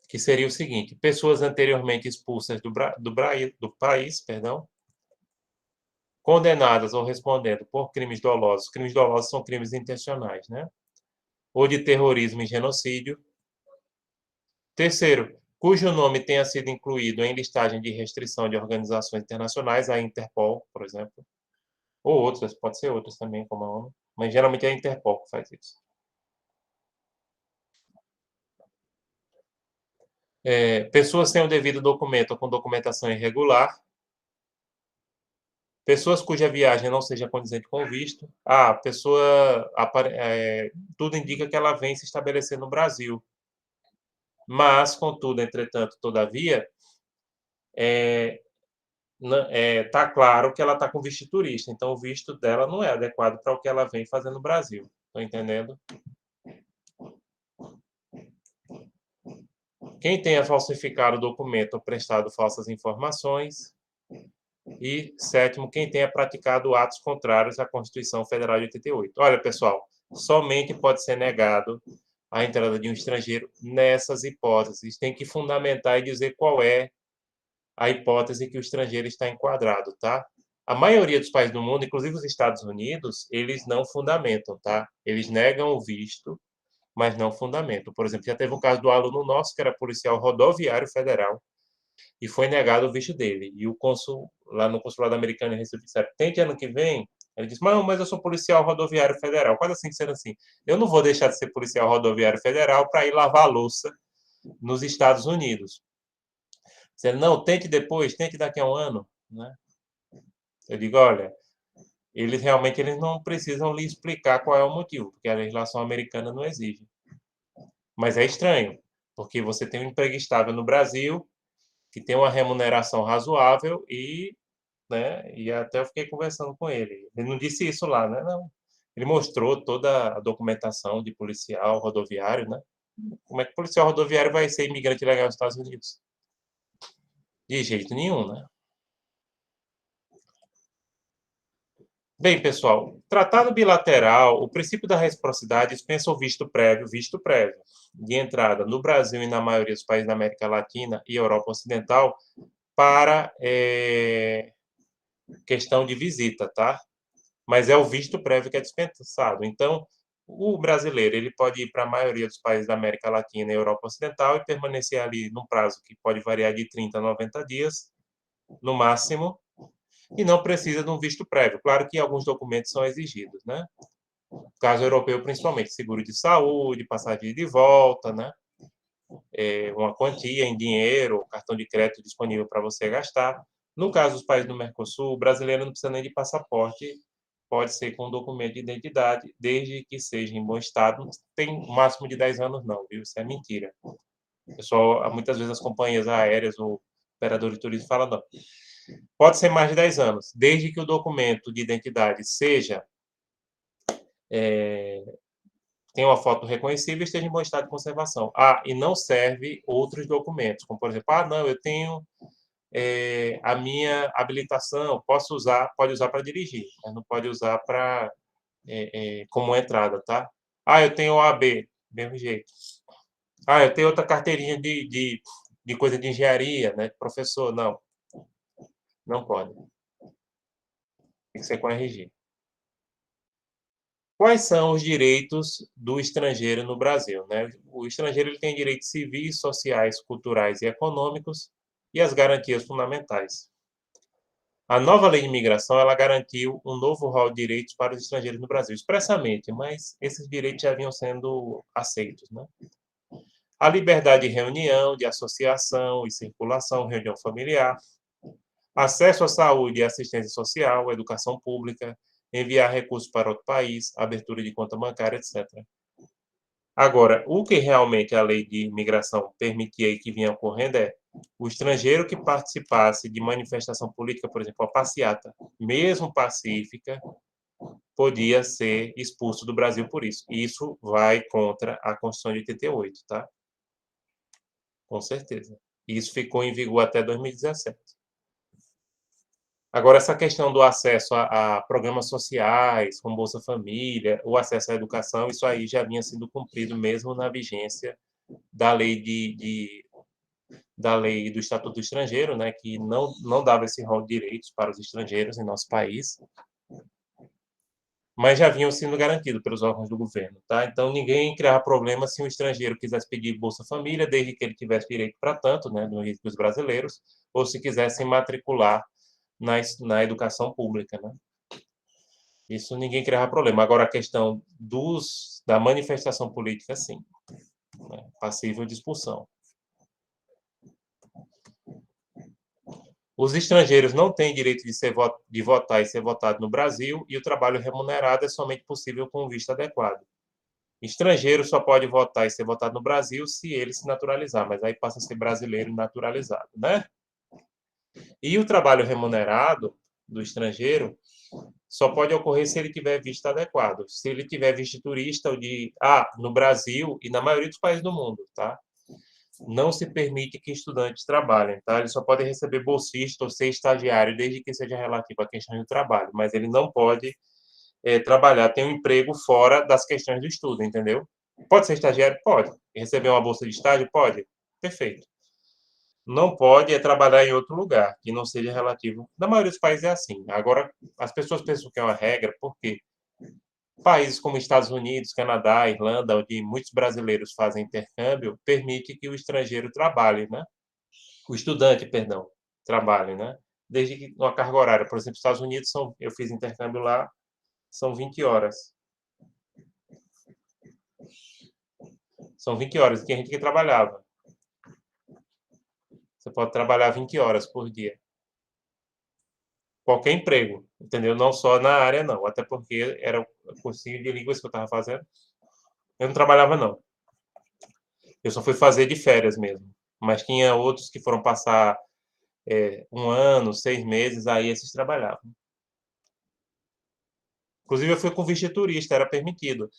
Que seria o seguinte: pessoas anteriormente expulsas do país, condenadas ou respondendo por crimes dolosos. Crimes dolosos são crimes intencionais, né? Ou de terrorismo e genocídio. Terceiro, cujo nome tenha sido incluído em listagem de restrição de organizações internacionais, a Interpol, por exemplo, ou outras, pode ser outras também, como a ONU, mas geralmente é a Interpol que faz isso. Pessoas sem o devido documento ou com documentação irregular, pessoas cuja viagem não seja condizente com o visto. A pessoa, tudo indica que ela vem se estabelecer no Brasil. Mas, contudo, entretanto, todavia, tá claro que ela está com visto de turista, então o visto dela não é adequado para o que ela vem fazendo no Brasil. Estão entendendo? Quem tenha falsificado o documento ou prestado falsas informações. E, sétimo, quem tenha praticado atos contrários à Constituição Federal de 88. Olha, pessoal, somente pode ser negado a entrada de um estrangeiro nessas hipóteses. Tem que fundamentar e dizer qual é a hipótese que o estrangeiro está enquadrado, tá? A maioria dos países do mundo, inclusive os Estados Unidos, eles não fundamentam, tá? Eles negam o visto, mas não fundamentam. Por exemplo, já teve um caso do aluno nosso, que era policial rodoviário federal, e foi negado o visto dele. E o cônsul, lá no consulado americano em Recife, disse: tente ano que vem. Ele disse: mas eu sou policial rodoviário federal. Quase assim, sendo assim. Eu não vou deixar de ser policial rodoviário federal para ir lavar a louça nos Estados Unidos. Disse: não, tente depois, tente daqui a um ano. Né? Eu digo: olha, eles realmente não precisam lhe explicar qual é o motivo, porque a legislação americana não exige. Mas é estranho, porque você tem um emprego estável no Brasil, que tem uma remuneração razoável né, e até eu fiquei conversando com ele. Ele não disse isso lá, né? Não. Ele mostrou toda a documentação de policial rodoviário, né? Como é que policial rodoviário vai ser imigrante legal nos Estados Unidos? De jeito nenhum, né? Bem, pessoal, tratado bilateral, o princípio da reciprocidade dispensa o visto prévio, de entrada no Brasil e na maioria dos países da América Latina e Europa Ocidental para questão de visita, tá? Mas é o visto prévio que é dispensado. Então, o brasileiro ele pode ir para a maioria dos países da América Latina e Europa Ocidental e permanecer ali num prazo que pode variar de 30 a 90 dias, no máximo, e não precisa de um visto prévio. Claro que alguns documentos são exigidos, né? No caso europeu, principalmente, seguro de saúde, passagem de volta, né? Uma quantia em dinheiro, cartão de crédito disponível para você gastar. No caso dos países do Mercosul, o brasileiro não precisa nem de passaporte, pode ser com documento de identidade, desde que seja em bom estado. Não tem um máximo de 10 anos, não, viu? Isso é mentira. Pessoal, muitas vezes as companhias aéreas, o operador de turismo fala, não. Pode ser mais de 10 anos, desde que o documento de identidade seja tenha uma foto reconhecível e esteja em bom estado de conservação. E não serve outros documentos, como por exemplo, não, eu tenho a minha habilitação, pode usar para dirigir, mas não pode usar para como entrada, tá? Eu tenho OAB, mesmo jeito. Eu tenho outra carteirinha de coisa de engenharia, né? Professor, não. Não pode. Tem que ser com RG. Quais são os direitos do estrangeiro no Brasil, né? O estrangeiro ele tem direitos civis, sociais, culturais e econômicos e as garantias fundamentais. A nova lei de imigração ela garantiu um novo rol de direitos para os estrangeiros no Brasil, expressamente, mas esses direitos já vinham sendo aceitos, né? A liberdade de reunião, de associação e circulação, reunião familiar, acesso à saúde e assistência social, educação pública, enviar recursos para outro país, abertura de conta bancária, etc. Agora, o que realmente a lei de imigração permitia e que vinha ocorrendo o estrangeiro que participasse de manifestação política, por exemplo, a passeata, mesmo pacífica, podia ser expulso do Brasil por isso. Isso vai contra a Constituição de 88, tá? Com certeza. Isso ficou em vigor até 2017. Agora, essa questão do acesso a programas sociais, como Bolsa Família, o acesso à educação, isso aí já vinha sendo cumprido mesmo na vigência da lei da lei do Estatuto do Estrangeiro, né, que não dava esse rol de direitos para os estrangeiros em nosso país, mas já vinham sendo garantidos pelos órgãos do governo, tá? Então ninguém criava problema se um estrangeiro quisesse pedir Bolsa Família, desde que ele tivesse direito para tanto, né, no risco dos brasileiros, ou se quisesse matricular na educação pública, né? Isso ninguém criava problema. Agora a questão da manifestação política, sim, né? Passível de expulsão. Os estrangeiros não têm direito de votar e ser votado no Brasil, e o trabalho remunerado é somente possível com um visto adequado. Estrangeiro só pode votar e ser votado no Brasil se ele se naturalizar, mas aí passa a ser brasileiro naturalizado, né? E o trabalho remunerado do estrangeiro só pode ocorrer se ele tiver visto adequado. Se ele tiver visto turista ou no Brasil e na maioria dos países do mundo, tá? Não se permite que estudantes trabalhem, tá? Ele só pode receber bolsista ou ser estagiário, desde que seja relativo à questão do trabalho, mas ele não pode trabalhar, ter um emprego fora das questões do estudo, entendeu? Pode ser estagiário? Pode. Receber uma bolsa de estágio? Pode. Perfeito. Não pode trabalhar em outro lugar, que não seja relativo. Na maioria dos países é assim. Agora, as pessoas pensam que é uma regra, porque países como Estados Unidos, Canadá, Irlanda, onde muitos brasileiros fazem intercâmbio, permite que o estrangeiro trabalhe, né? O estudante, perdão, trabalhe, né? Desde que uma carga horária, por exemplo, Estados Unidos, eu fiz intercâmbio lá, são 20 horas. São 20 horas, e tinha gente que trabalhava. Você pode trabalhar 20 horas por dia. Qualquer emprego, entendeu? Não só na área, não. Até porque era o cursinho de línguas que eu estava fazendo. Eu não trabalhava, não. Eu só fui fazer de férias mesmo. Mas tinha outros que foram passar 1 ano, 6 meses, aí esses trabalhavam. Inclusive, eu fui com visto de turista, era permitido.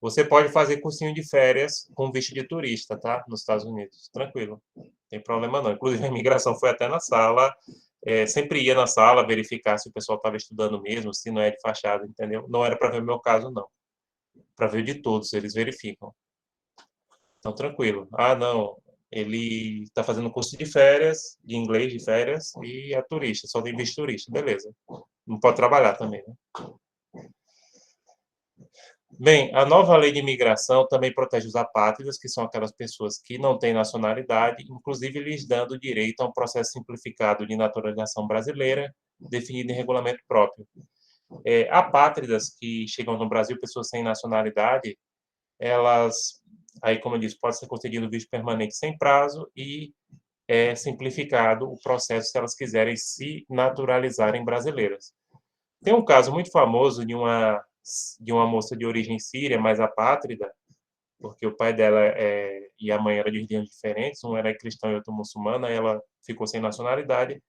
Você pode fazer cursinho de férias com visto de turista, tá? Nos Estados Unidos. Tranquilo. Não tem problema não. Inclusive, a imigração foi até na sala. Sempre ia na sala verificar se o pessoal estava estudando mesmo, se não é de fachada, entendeu? Não era para ver o meu caso, não. Para ver de todos, eles verificam. Então, tranquilo. Ah, não. Ele está fazendo curso de férias, de inglês de férias, e é turista, só tem visto turista. Beleza. Não pode trabalhar também, né? Bem, a nova lei de imigração também protege os apátridas, que são aquelas pessoas que não têm nacionalidade, inclusive lhes dando direito a um processo simplificado de naturalização brasileira, definido em regulamento próprio. Apátridas que chegam no Brasil, pessoas sem nacionalidade, elas, aí como eu disse, pode ser concedido visto permanente sem prazo e é simplificado o processo se elas quiserem se naturalizarem brasileiras. Tem um caso muito famoso de uma moça de origem síria, mas apátrida, porque o pai dela e a mãe eram de religiões diferentes, um era cristão e outro muçulmano, aí ela ficou sem nacionalidade,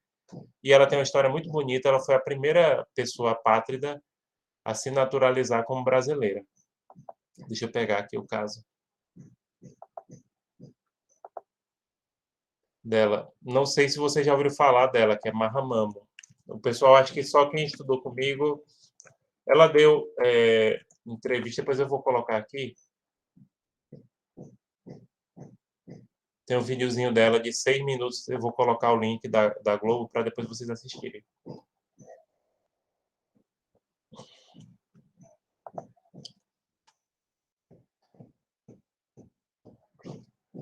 e ela tem uma história muito bonita, ela foi a primeira pessoa apátrida a se naturalizar como brasileira. Deixa eu pegar aqui o caso dela. Não sei se você já ouviu falar dela, que é Mahamamo. O pessoal, acho que só quem estudou comigo, ela deu entrevista, depois eu vou colocar aqui. Tem um videozinho dela de 6 minutos, eu vou colocar o link da Globo para depois vocês assistirem.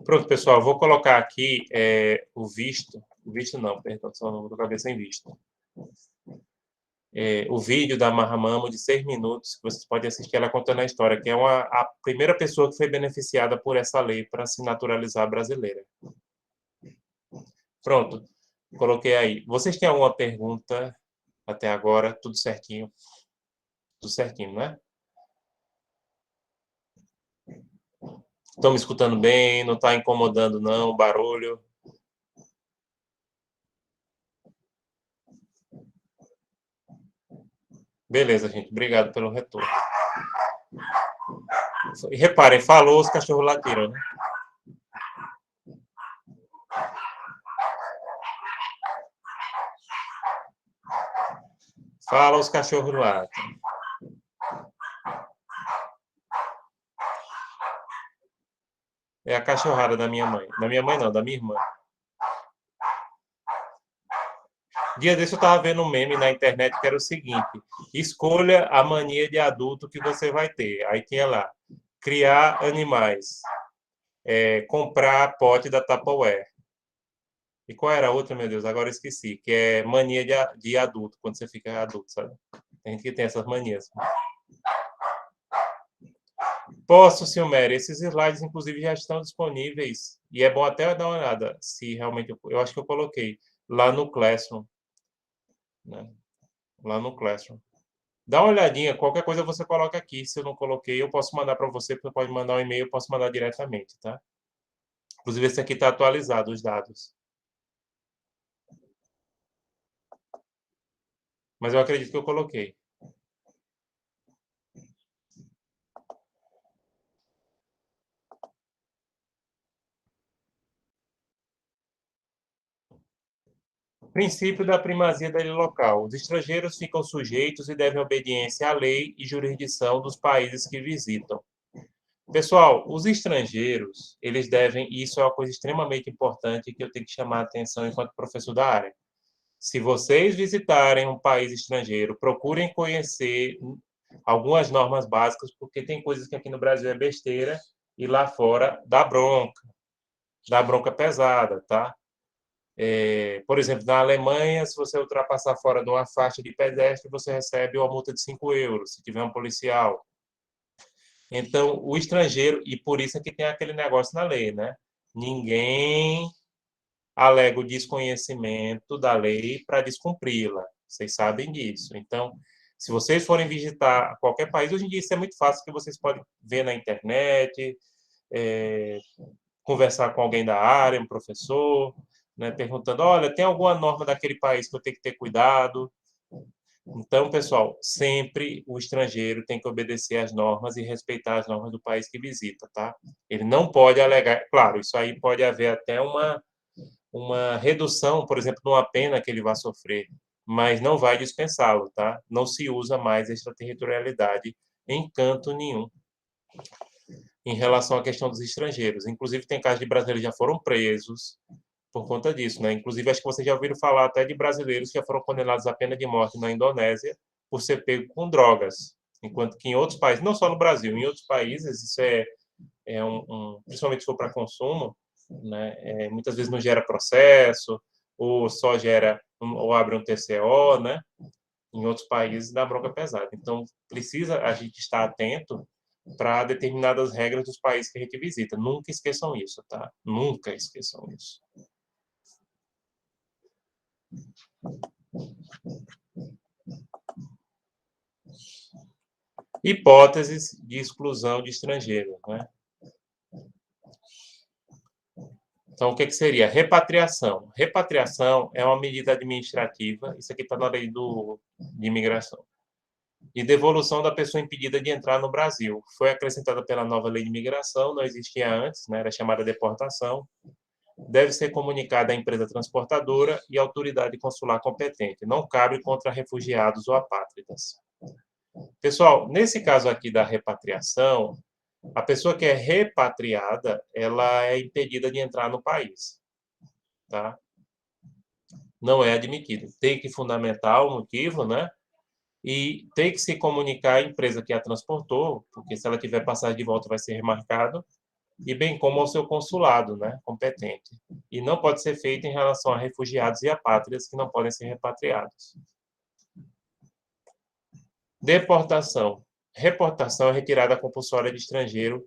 Pronto, pessoal, vou colocar aqui o visto. O visto não, perdão, só não vou cabeça sem visto. O vídeo da Mahamamo de 6 minutos, que vocês podem assistir ela contando a história, que é a primeira pessoa que foi beneficiada por essa lei para se naturalizar brasileira. Pronto, coloquei aí. Vocês têm alguma pergunta até agora? Tudo certinho? Tudo certinho, né? Estão me escutando bem? Não está incomodando, não, o barulho? Beleza, gente. Obrigado pelo retorno. E reparem, falou, os cachorros latiram, né? Fala, os cachorros latem. É a cachorrada da minha mãe. Da minha mãe não, da minha irmã. Dia desse eu estava vendo um meme na internet que era o seguinte: escolha a mania de adulto que você vai ter. Aí tinha lá, criar animais, comprar pote da Tupperware. E qual era a outra, meu Deus? Agora eu esqueci. Que é mania de adulto, quando você fica adulto, sabe? Tem gente que tem essas manias. Posso, Silmério. Esses slides, inclusive, já estão disponíveis. E é bom até dar uma olhada, se realmente... Eu acho que eu coloquei lá no Classroom. né? Lá no Classroom. Dá uma olhadinha, qualquer coisa você coloca aqui. Se eu não coloquei, eu posso mandar para você, você pode mandar um e-mail, eu posso mandar diretamente, tá? Inclusive, esse aqui está atualizado, os dados. Mas eu acredito que eu coloquei. Princípio da primazia da lei local. Os estrangeiros ficam sujeitos e devem obediência à lei e jurisdição dos países que visitam. Pessoal, os estrangeiros, eles devem, e isso é uma coisa extremamente importante que eu tenho que chamar a atenção enquanto professor da área. Se vocês visitarem um país estrangeiro, procurem conhecer algumas normas básicas, porque tem coisas que aqui no Brasil é besteira e lá fora dá bronca pesada, tá? Por exemplo, na Alemanha, se você ultrapassar fora de uma faixa de pedestre, você recebe uma multa de 5 euros, se tiver um policial. Então, o estrangeiro, e por isso é que tem aquele negócio na lei, né? Ninguém alega o desconhecimento da lei para descumpri-la. Vocês sabem disso. Então, se vocês forem visitar qualquer país, hoje em dia isso é muito fácil, que vocês podem ver na internet, é, conversar com alguém da área, um professor, né, perguntando, olha, tem alguma norma daquele país que eu tenho que ter cuidado? Então, pessoal, sempre o estrangeiro tem que obedecer às normas e respeitar as normas do país que visita, tá? Ele não pode alegar, claro, isso aí pode haver até uma redução, por exemplo, de uma pena que ele vai sofrer, mas não vai dispensá-lo, tá? Não se usa mais extraterritorialidade em canto nenhum em relação à questão dos estrangeiros. Inclusive, tem casos de brasileiros que já foram presos por conta disso, né? Inclusive, acho que vocês já ouviram falar até de brasileiros que já foram condenados à pena de morte na Indonésia por ser pego com drogas. Enquanto que em outros países, não só no Brasil, em outros países, isso principalmente se for para consumo, né? Muitas vezes não gera processo, ou só gera, ou abre um TCO, né? Em outros países dá bronca pesada. Então, precisa a gente estar atento para determinadas regras dos países que a gente visita. Nunca esqueçam isso, tá? Nunca esqueçam isso. Hipóteses de exclusão de estrangeiros, né? Então, o que seria? Repatriação. Repatriação é uma medida administrativa, isso aqui está na lei de imigração, e devolução da pessoa impedida de entrar no Brasil. Foi acrescentada pela nova lei de imigração, não existia antes, né? Era chamada deportação. Deve ser comunicada à empresa transportadora e à autoridade consular competente. Não cabe contra refugiados ou apátridas. Pessoal, nesse caso aqui da repatriação, a pessoa que é repatriada, ela é impedida de entrar no país, tá? Não é admitida. Tem que fundamentar o motivo, né? E tem que se comunicar à empresa que a transportou, porque se ela tiver passagem de volta vai ser remarcado, e bem como ao seu consulado, né, competente. E não pode ser feito em relação a refugiados e apátridas que não podem ser repatriados. Deportação. Reportação é retirada compulsória de estrangeiro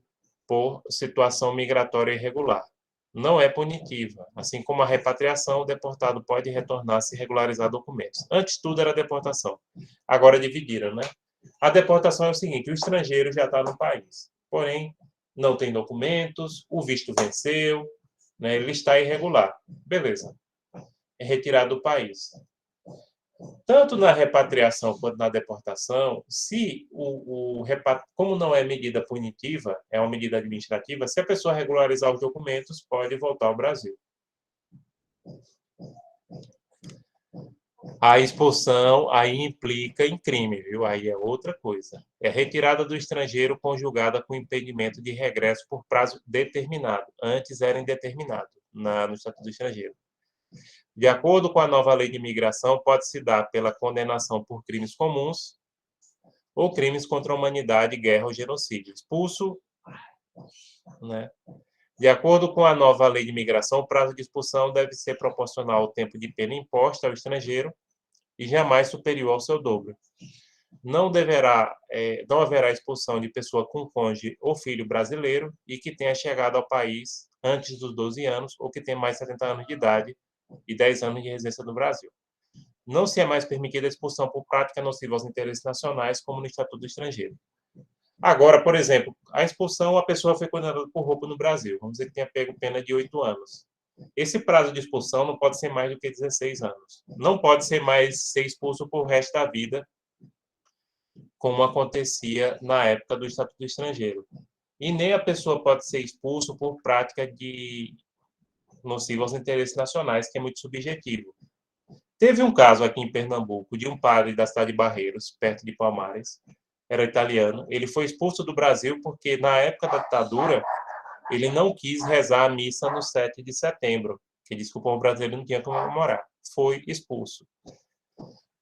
por situação migratória irregular. Não é punitiva. Assim como a repatriação, o deportado pode retornar se regularizar documentos. Antes tudo era deportação. Agora dividiram, né? A deportação é o seguinte: o estrangeiro já está no país, porém não tem documentos, o visto venceu, né? Ele está irregular. Beleza. É retirado do país. Tanto na repatriação quanto na deportação, se como não é medida punitiva, é uma medida administrativa, se a pessoa regularizar os documentos, pode voltar ao Brasil. A expulsão aí implica em crime, viu? Aí é outra coisa. É retirada do estrangeiro conjugada com impedimento de regresso por prazo determinado. Antes era indeterminado no Estatuto do Estrangeiro. De acordo com a nova lei de imigração, pode-se dar pela condenação por crimes comuns ou crimes contra a humanidade, guerra ou genocídio. Expulso, né? De acordo com a nova lei de imigração, o prazo de expulsão deve ser proporcional ao tempo de pena imposta ao estrangeiro e jamais superior ao seu dobro. Não haverá expulsão de pessoa com cônjuge ou filho brasileiro e que tenha chegado ao país antes dos 12 anos ou que tenha mais de 70 anos de idade e 10 anos de residência no Brasil. não se é mais permitida a expulsão por prática nociva aos interesses nacionais, como no Estatuto do Estrangeiro. Agora, por exemplo, a expulsão, a pessoa foi condenada por roubo no Brasil. Vamos dizer que tenha pego pena de 8 anos. Esse prazo de expulsão não pode ser mais do que 16 anos. Não pode ser mais ser expulso por resto da vida, como acontecia na época do Estatuto do Estrangeiro. E nem a pessoa pode ser expulso por prática de nociva aos interesses nacionais, que é muito subjetivo. Teve um caso aqui em Pernambuco de um padre da cidade de Barreiros, perto de Palmares, era italiano. Ele foi expulso do Brasil porque, na época da ditadura, ele não quis rezar a missa no 7 de setembro, que disse que o povo brasileiro não tinha como comemorar. Foi expulso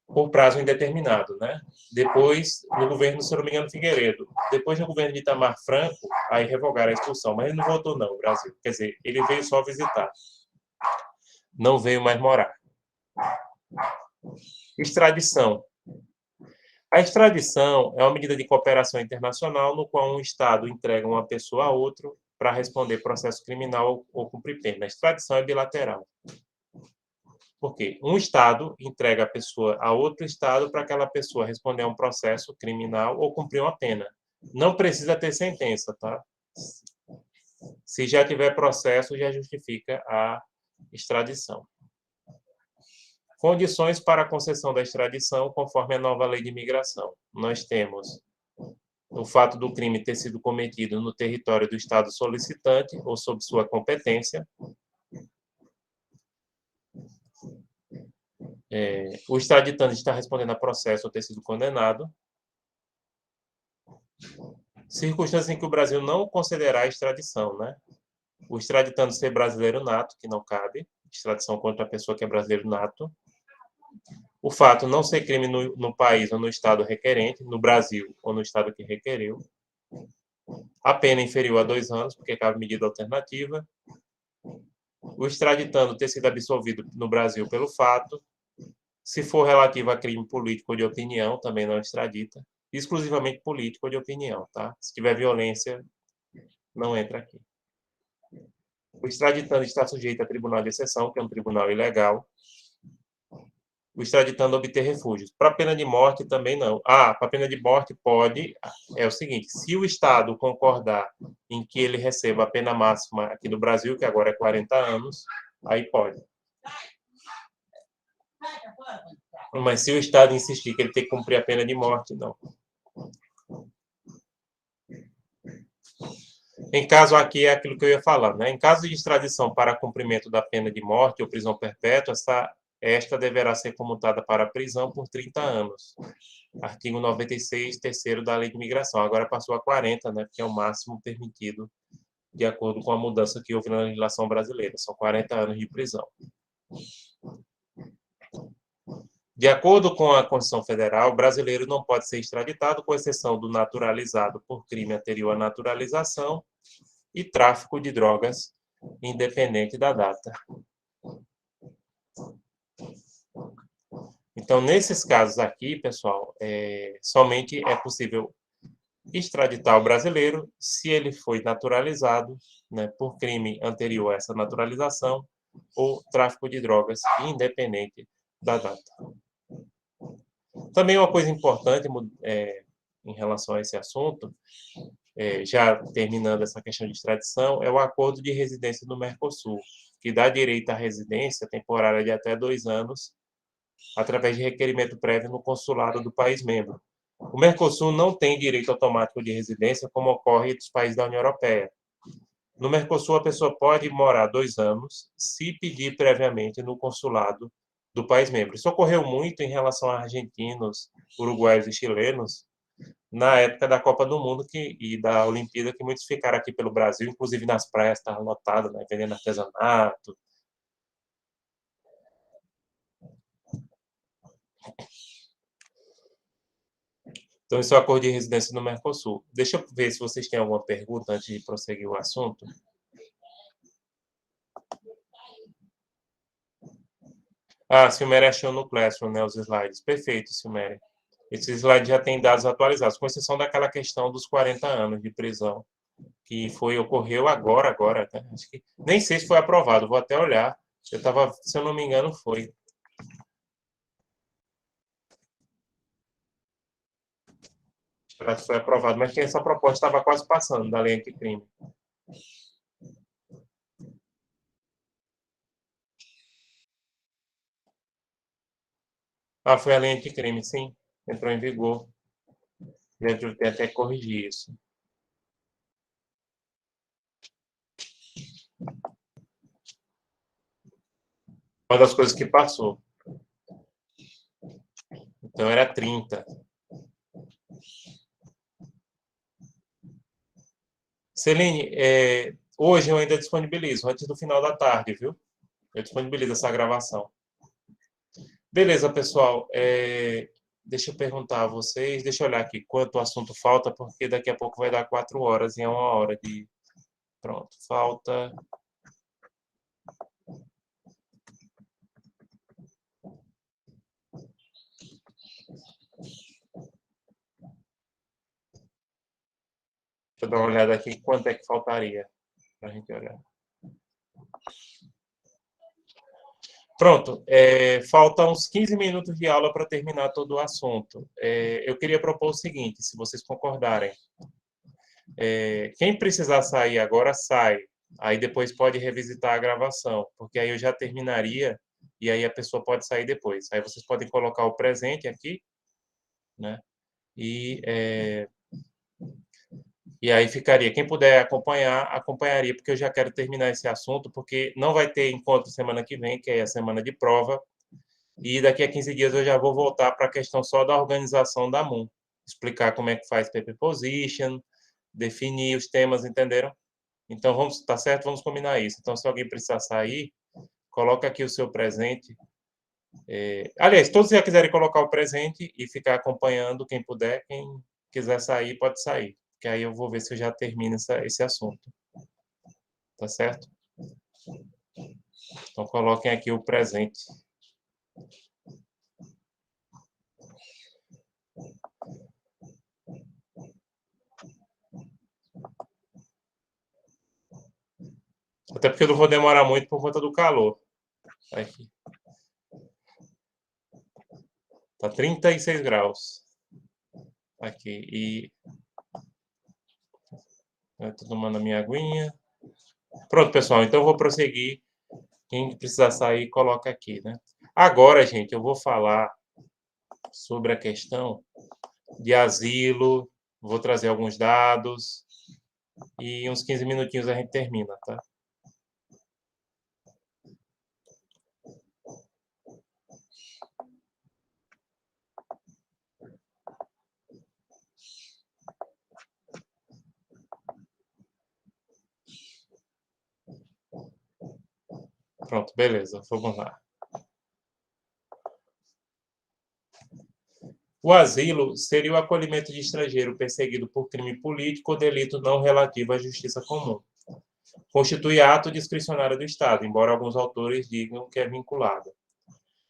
por prazo indeterminado, né? Depois, no governo, se não me engano, Figueiredo. Depois, no governo de Itamar Franco, aí revogaram a expulsão. Mas ele não voltou, não, o Brasil. Quer dizer, ele veio só visitar. Não veio mais morar. Extradição. A extradição é uma medida de cooperação internacional no qual um Estado entrega uma pessoa a outro para responder processo criminal ou cumprir pena. A extradição é bilateral. Por quê? Um Estado entrega a pessoa a outro Estado para aquela pessoa responder a um processo criminal ou cumprir uma pena. Não precisa ter sentença, tá? Se já tiver processo, já justifica a extradição. Condições para a concessão da extradição conforme a nova lei de imigração. Nós temos o fato do crime ter sido cometido no território do Estado solicitante ou sob sua competência. O extraditando está respondendo a processo ou ter sido condenado. Circunstâncias em que o Brasil não concederá a extradição, né? O extraditando ser brasileiro nato, que não cabe. Extradição contra a pessoa que é brasileiro nato. O fato não ser crime no país ou no estado requerente, no Brasil ou no estado que requereu. A pena inferior a 2 anos, porque cabe medida alternativa. O extraditando ter sido absolvido no Brasil pelo fato. Se for relativo a crime político ou de opinião, também não extradita. Exclusivamente político ou de opinião, tá? Se tiver violência, não entra aqui. O extraditando está sujeito a tribunal de exceção, que é um tribunal ilegal. O extraditando obter refúgios. Para pena de morte, também não. Para pena de morte pode... É o seguinte, se o Estado concordar em que ele receba a pena máxima aqui no Brasil, que agora é 40 anos, aí pode. Mas se o Estado insistir que ele tem que cumprir a pena de morte, não. Em caso aqui, é aquilo que eu ia falar, né? Em caso de extradição para cumprimento da pena de morte ou prisão perpétua, esta deverá ser comutada para prisão por 30 anos. Artigo 96, terceiro da Lei de Imigração. Agora passou a 40, né? Que é o máximo permitido de acordo com a mudança que houve na legislação brasileira. São 40 anos de prisão. De acordo com a Constituição Federal, o brasileiro não pode ser extraditado, com exceção do naturalizado por crime anterior à naturalização e tráfico de drogas, independente da data. Então, nesses casos aqui, pessoal, somente é possível extraditar o brasileiro se ele foi naturalizado, né, por crime anterior a essa naturalização ou tráfico de drogas, independente da data. Também uma coisa importante em relação a esse assunto, já terminando essa questão de extradição, é o acordo de residência do Mercosul, que dá direito à residência temporária de até 2 anos, através de requerimento prévio no consulado do país membro. O Mercosul não tem direito automático de residência, como ocorre nos países da União Europeia. No Mercosul, a pessoa pode morar 2 anos, se pedir previamente no consulado do país membro. Isso ocorreu muito em relação a argentinos, uruguaios e chilenos, na época da Copa do Mundo e da Olimpíada, que muitos ficaram aqui pelo Brasil, inclusive nas praias, estava lotado, né, vendendo artesanato. Então, isso é o acordo de residência no Mercosul. Deixa eu ver se vocês têm alguma pergunta antes de prosseguir o assunto. Silméria achou no Classroom, né, os slides. Perfeito, Silméria. Esses slides já têm dados atualizados, com exceção daquela questão dos 40 anos de prisão, que ocorreu agora, né? Acho que, nem sei se foi aprovado, vou até olhar. Se eu não me engano, foi. decreto foi aprovado, mas essa proposta estava quase passando da lei anticrime. Ah, foi a lei anticrime, sim. Entrou em vigor. Já tem até que corrigir isso. Uma das coisas que passou. Então era 30. Celine, hoje eu ainda disponibilizo, antes do final da tarde, viu? Eu disponibilizo essa gravação. Beleza, pessoal. Deixa eu perguntar a vocês, deixa eu olhar aqui quanto assunto falta, porque daqui a pouco vai dar 4 horas e é 1 hora de... Pronto, falta... Deixa eu dar uma olhada aqui quanto é que faltaria para a gente olhar. Pronto, faltam uns 15 minutos de aula para terminar todo o assunto. Eu queria propor o seguinte, se vocês concordarem. Quem precisar sair agora, sai. Aí depois pode revisitar a gravação, porque aí eu já terminaria e aí a pessoa pode sair depois. Aí vocês podem colocar o presente aqui, né? E aí ficaria. Quem puder acompanhar, acompanharia, porque eu já quero terminar esse assunto, porque não vai ter encontro semana que vem, que é a semana de prova. E daqui a 15 dias eu já vou voltar para a questão só da organização da MUN. Explicar como é que faz paper position, definir os temas, entenderam? Então, vamos, tá certo? Vamos combinar isso. Então, se alguém precisar sair, coloca aqui o seu presente. Aliás, todos já quiserem colocar o presente e ficar acompanhando, quem puder, quem quiser sair, pode sair. Que aí eu vou ver se eu já termino esse assunto. Tá certo? Então, coloquem aqui o presente. Até porque eu não vou demorar muito por conta do calor. Aqui. Tá 36 graus. Aqui. E estou tomando a minha aguinha. Pronto, pessoal. Então, eu vou prosseguir. Quem precisar sair, coloca aqui, né? Agora, gente, eu vou falar sobre a questão de asilo. Vou trazer alguns dados. E uns 15 minutinhos a gente termina, tá? Pronto, beleza. Vamos lá. O asilo seria o acolhimento de estrangeiro perseguido por crime político ou delito não relativo à justiça comum. Constitui ato discricionário do Estado, embora alguns autores digam que é vinculado.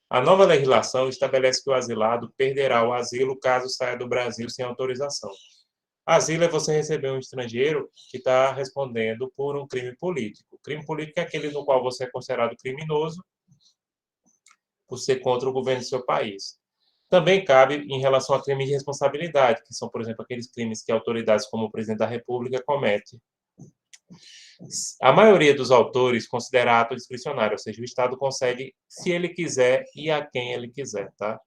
A nova legislação estabelece que o asilado perderá o asilo caso saia do Brasil sem autorização. Asilo é você receber um estrangeiro que está respondendo por um crime político. Crime político é aquele no qual você é considerado criminoso por ser contra o governo do seu país. Também cabe em relação a crimes de responsabilidade, que são, por exemplo, aqueles crimes que autoridades como o presidente da República cometem. A maioria dos autores considera ato discricionário, ou seja, o Estado concede se ele quiser e a quem ele quiser, tá?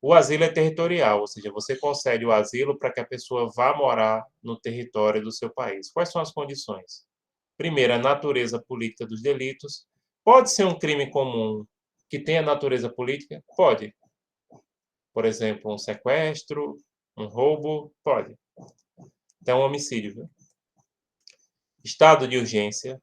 O asilo é territorial, ou seja, você concede o asilo para que a pessoa vá morar no território do seu país. Quais são as condições? Primeiro, a natureza política dos delitos. Pode ser um crime comum que tenha natureza política? Pode. Por exemplo, um sequestro, um roubo? Pode. Então, um homicídio. Viu? Estado de urgência.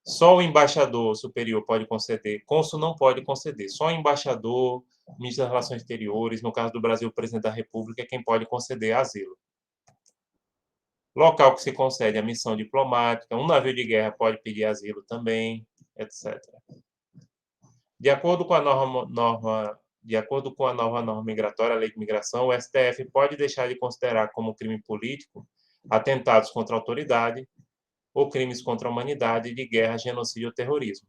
Só o embaixador superior pode conceder, cônsul não pode conceder. Só o embaixador, ministro das Relações Exteriores, no caso do Brasil, o presidente da República, é quem pode conceder asilo. Local que se concede a missão diplomática, um navio de guerra pode pedir asilo também, etc. De acordo com a nova norma migratória, a Lei de Migração, o STF pode deixar de considerar como crime político atentados contra a autoridade ou crimes contra a humanidade de guerra, genocídio ou terrorismo.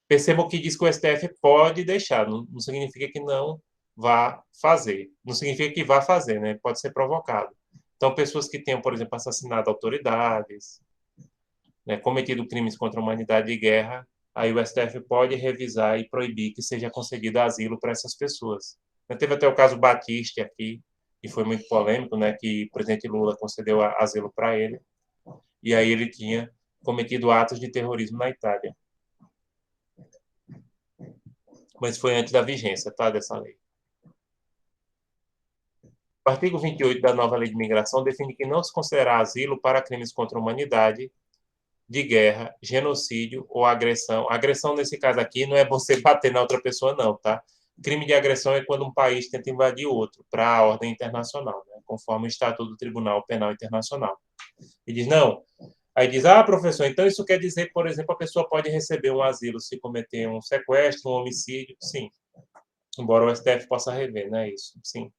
Percebam que diz que o STF pode deixar, não significa que não vá fazer. Não significa que vá fazer, né? Pode ser provocado. Então, pessoas que tenham, por exemplo, assassinado autoridades, né, cometido crimes contra a humanidade e guerra, aí o STF pode revisar e proibir que seja concedido asilo para essas pessoas. Teve até o caso Batista aqui, que foi muito polêmico, né, que o presidente Lula concedeu asilo para ele, e aí ele tinha cometido atos de terrorismo na Itália. Mas foi antes da vigência, tá, dessa lei. O artigo 28 da nova lei de imigração define que não se considerará asilo para crimes contra a humanidade, de guerra, genocídio ou agressão. Agressão, nesse caso aqui, não é você bater na outra pessoa, não, tá? Crime de agressão é quando um país tenta invadir outro, para a ordem internacional, né? Conforme o Estatuto do Tribunal Penal Internacional. E diz, não. Aí diz, professor, então isso quer dizer, por exemplo, a pessoa pode receber um asilo se cometer um sequestro, um homicídio? Sim. Embora o STF possa rever, né? Isso, sim.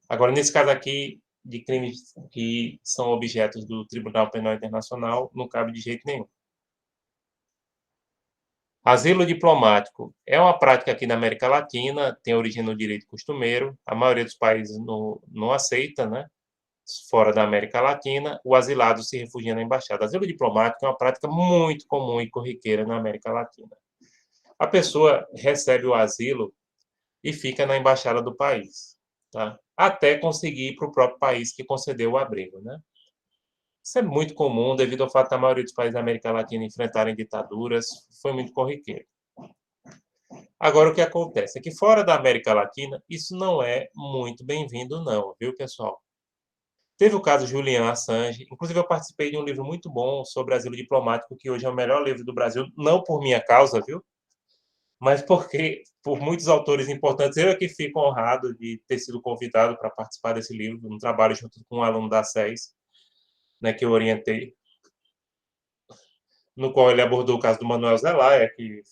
Agora, nesse caso aqui, de crimes que são objetos do Tribunal Penal Internacional, não cabe de jeito nenhum. Asilo diplomático é uma prática aqui na América Latina, tem origem no direito costumeiro, a maioria dos países não aceita, né? Fora da América Latina, o asilado se refugia na embaixada. Asilo diplomático é uma prática muito comum e corriqueira na América Latina. A pessoa recebe o asilo e fica na embaixada do país, tá? Até conseguir ir para o próprio país que concedeu o abrigo, né? Isso é muito comum devido ao fato da maioria dos países da América Latina enfrentarem ditaduras, foi muito corriqueiro. Agora, o que acontece é que fora da América Latina, isso não é muito bem-vindo não, viu, pessoal? Teve o caso Julian Assange, inclusive eu participei de um livro muito bom sobre asilo diplomático, que hoje é o melhor livro do Brasil, não por minha causa, viu? Mas porque, por muitos autores importantes, eu é que fico honrado de ter sido convidado para participar desse livro, um trabalho junto com um aluno da SES, né, que eu orientei, no qual ele abordou o caso do Manuel Zelaya, que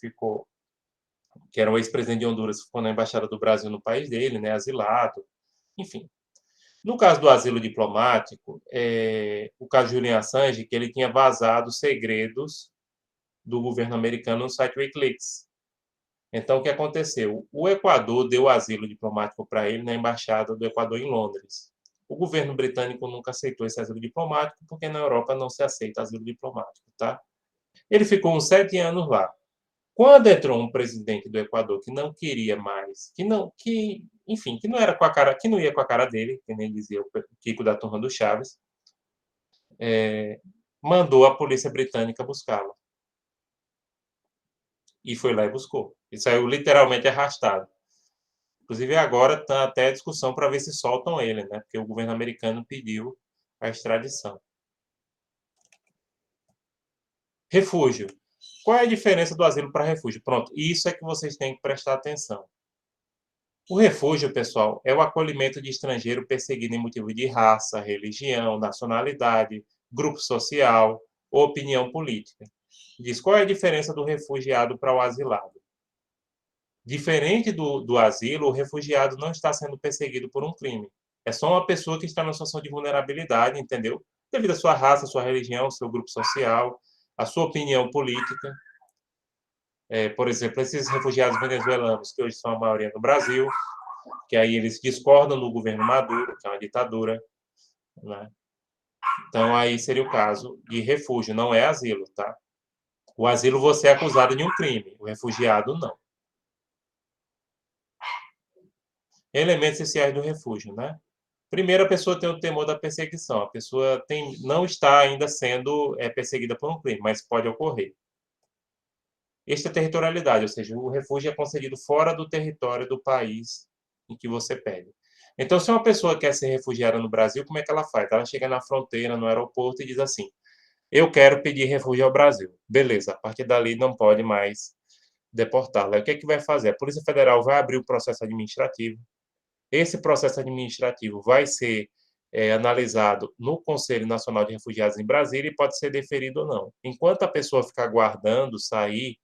era o ex-presidente de Honduras, que ficou na embaixada do Brasil no país dele, né, asilado, enfim. No caso do asilo diplomático, o caso de Julian Assange, que ele tinha vazado segredos do governo americano no site Wikileaks. Então, o que aconteceu? O Equador deu asilo diplomático para ele na embaixada do Equador em Londres. O governo britânico nunca aceitou esse asilo diplomático, porque na Europa não se aceita asilo diplomático, tá? Ele ficou uns 7 anos lá. Quando entrou um presidente do Equador que não queria mais, enfim, que não era com a cara, que não ia com a cara dele, que nem dizia o Kiko da turma do Chaves, mandou a polícia britânica buscá-lo. E foi lá e buscou. E saiu literalmente arrastado. Inclusive agora está até a discussão para ver se soltam ele, né? Porque o governo americano pediu a extradição. Refúgio. Qual é a diferença do asilo para refúgio? Pronto, isso é que vocês têm que prestar atenção. O refúgio, pessoal, é o acolhimento de estrangeiro perseguido em motivo de raça, religião, nacionalidade, grupo social ou opinião política. Diz qual é a diferença do refugiado para o asilado. Diferente do asilo, o refugiado não está sendo perseguido por um crime. É só uma pessoa que está numa situação de vulnerabilidade, entendeu? Devido à sua raça, à sua religião, ao seu grupo social, à sua opinião política. Por exemplo, esses refugiados venezuelanos, que hoje são a maioria no Brasil, que aí eles discordam do governo Maduro, que é uma ditadura, né? Então, aí seria o caso de refúgio, não é asilo, tá? O asilo você é acusado de um crime, o refugiado não. Elementos essenciais do refúgio, né? Primeiro, a pessoa tem o temor da perseguição. A pessoa não está ainda sendo perseguida por um crime, mas pode ocorrer. Extraterritorialidade, ou seja, o refúgio é concedido fora do território do país em que você pede. Então, se uma pessoa quer ser refugiada no Brasil, como é que ela faz? Ela chega na fronteira, no aeroporto, e diz assim: eu quero pedir refúgio ao Brasil. Beleza, a partir dali não pode mais deportá-la. O que é que vai fazer? A Polícia Federal vai abrir o processo administrativo. Esse processo administrativo vai ser analisado no Conselho Nacional de Refugiados em Brasília e pode ser deferido ou não. Enquanto a pessoa ficar aguardando sair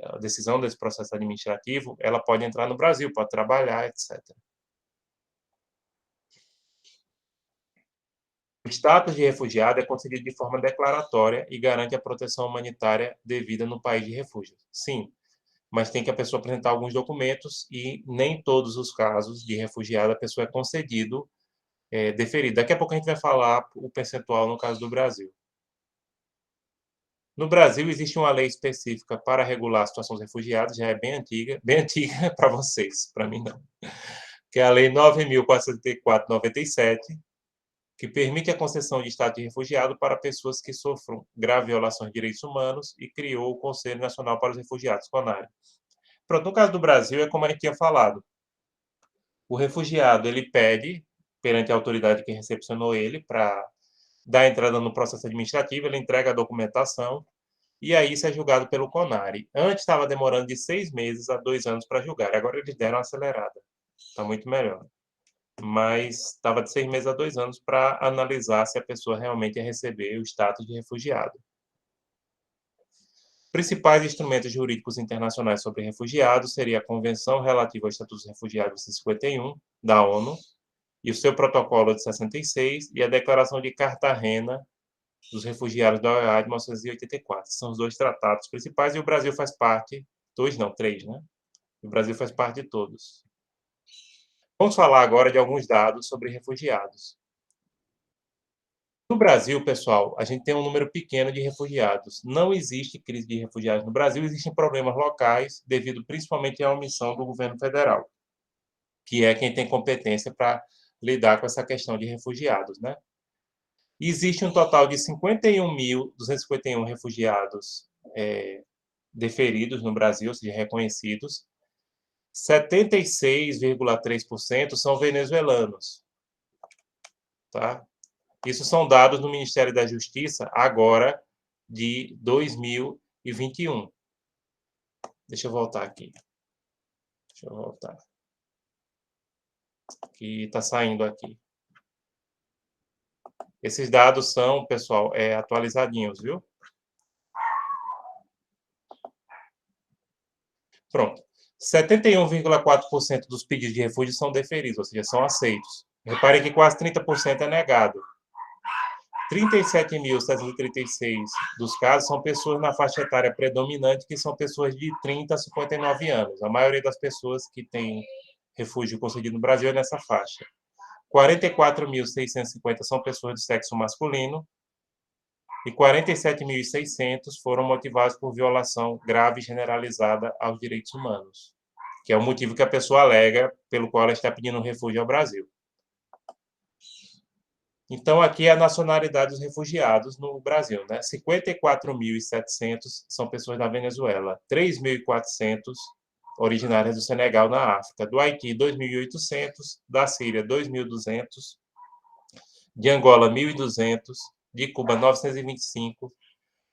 a decisão desse processo administrativo, ela pode entrar no Brasil, pode trabalhar, etc. O status de refugiado é concedido de forma declaratória e garante a proteção humanitária devida no país de refúgio. Sim, mas tem que a pessoa apresentar alguns documentos e nem todos os casos de refugiado a pessoa é concedido, deferido. Daqui a pouco a gente vai falar o percentual no caso do Brasil. No Brasil, existe uma lei específica para regular a situação dos refugiados, já é bem antiga para vocês, para mim não, que é a Lei 9.434/97, que permite a concessão de status de refugiado para pessoas que sofram grave violações de direitos humanos e criou o Conselho Nacional para os Refugiados, CONARE. Pronto, no caso do Brasil, é como a gente tinha falado. O refugiado, ele pede, perante a autoridade que recepcionou ele, para dar entrada no processo administrativo, ele entrega a documentação, e aí isso é julgado pelo CONARE. Antes estava demorando de 6 meses a 2 anos para julgar, agora eles deram uma acelerada. Está muito melhor. Mas estava de 6 meses a 2 anos para analisar se a pessoa realmente ia receber o status de refugiado. Principais instrumentos jurídicos internacionais sobre refugiados seria a Convenção relativa ao Estatuto dos Refugiados de 51, da ONU, e o seu protocolo de 66, e a Declaração de Cartagena dos Refugiados da OEA de 1984. São os 2 tratados principais, e o Brasil faz parte, 2 não, 3, né? O Brasil faz parte de todos. Vamos falar agora de alguns dados sobre refugiados. No Brasil, pessoal, a gente tem um número pequeno de refugiados. Não existe crise de refugiados no Brasil, existem problemas locais, devido principalmente à omissão do governo federal, que é quem tem competência para lidar com essa questão de refugiados, né? Existe um total de 51.251 refugiados deferidos no Brasil, ou seja, reconhecidos. 76,3% são venezuelanos, tá? Isso são dados do Ministério da Justiça, agora, de 2021. Deixa eu voltar aqui. Deixa eu voltar. Que está saindo aqui. Esses dados são, pessoal, atualizadinhos, viu? Pronto. 71,4% dos pedidos de refúgio são deferidos, ou seja, são aceitos. Reparem que quase 30% é negado. 37.736 dos casos são pessoas na faixa etária predominante, que são pessoas de 30 a 59 anos. A maioria das pessoas que têm refúgio concedido no Brasil é nessa faixa. 44.650 são pessoas de sexo masculino e 47.600 foram motivados por violação grave e generalizada aos direitos humanos, que é o motivo que a pessoa alega pelo qual ela está pedindo refúgio ao Brasil. Então, aqui é a nacionalidade dos refugiados no Brasil, né? 54.700 são pessoas da Venezuela, 3.400 originárias do Senegal, na África, do Haiti, 2.800, da Síria, 2.200, de Angola, 1.200, de Cuba, 925,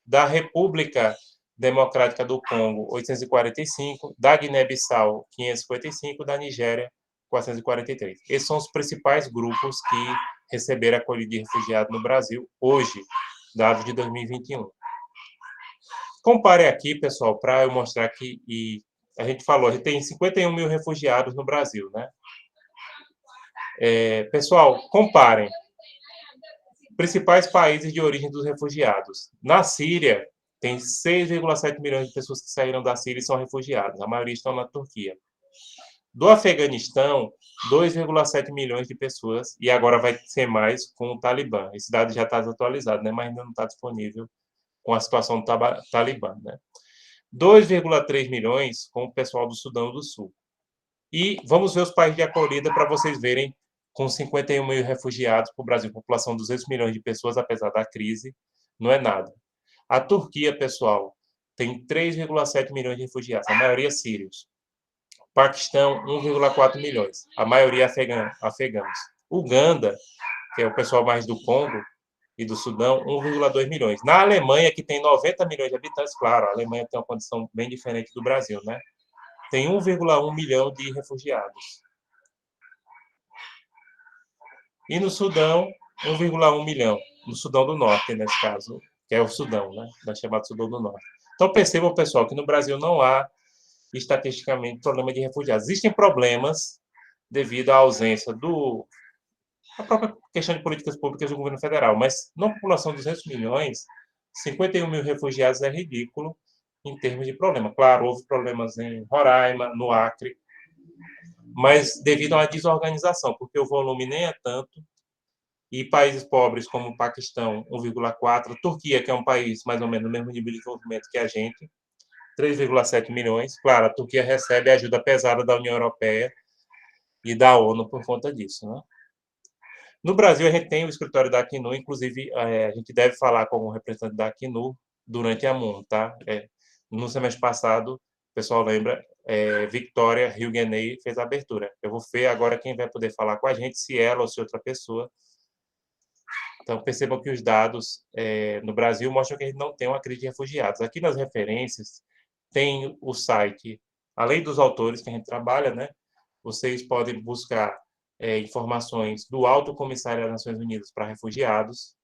da República Democrática do Congo, 845, da Guiné-Bissau, 555, da Nigéria, 443. Esses são os principais grupos que receberam acolhida de refugiado no Brasil hoje, dados de 2021. Compare aqui, pessoal, para eu mostrar que a gente falou, a gente tem 51 mil refugiados no Brasil, né? Pessoal, comparem. Principais países de origem dos refugiados. Na Síria, tem 6,7 milhões de pessoas que saíram da Síria e são refugiados. A maioria estão na Turquia. Do Afeganistão, 2,7 milhões de pessoas, e agora vai ser mais com o Talibã. Esse dado já está atualizado, né? Mas ainda não está disponível com a situação do Talibã, né? 2,3 milhões com o pessoal do Sudão do Sul. E vamos ver os países de acolhida para vocês verem, com 51 mil refugiados para o Brasil, população de 200 milhões de pessoas, apesar da crise, não é nada. A Turquia, pessoal, tem 3,7 milhões de refugiados, a maioria sírios. Paquistão, 1,4 milhões, a maioria afegãos. Uganda, que é o pessoal mais do Congo e do Sudão, 1,2 milhões. Na Alemanha, que tem 90 milhões de habitantes, claro, a Alemanha tem uma condição bem diferente do Brasil, né? Tem 1,1 milhão de refugiados. E no Sudão, 1,1 milhão. No Sudão do Norte, nesse caso, que é o Sudão, né? Da chamada Sudão do Norte. Então, percebam, pessoal, que no Brasil não há, estatisticamente, problema de refugiados. Existem problemas devido à ausência a própria questão de políticas públicas do governo federal, mas, numa população de 200 milhões, 51 mil refugiados é ridículo, em termos de problema. Claro, houve problemas em Roraima, no Acre, mas devido a uma desorganização, porque o volume nem é tanto, e países pobres como o Paquistão, 1,4, Turquia, que é um país mais ou menos no mesmo nível de desenvolvimento que a gente, 3,7 milhões. Claro, a Turquia recebe a ajuda pesada da União Europeia e da ONU por conta disso, né? No Brasil, a gente tem o escritório da Acnur, inclusive, a gente deve falar com o representante da Acnur durante a MUN, tá? No semestre passado, o pessoal lembra, Victoria Huguenet fez a abertura. Eu vou ver agora quem vai poder falar com a gente, se ela ou se outra pessoa. Então, percebam que os dados no Brasil mostram que a gente não tem uma crise de refugiados. Aqui nas referências, tem o site, além dos autores que a gente trabalha, né? Vocês podem buscar informações do Alto Comissário das Nações Unidas para Refugiados.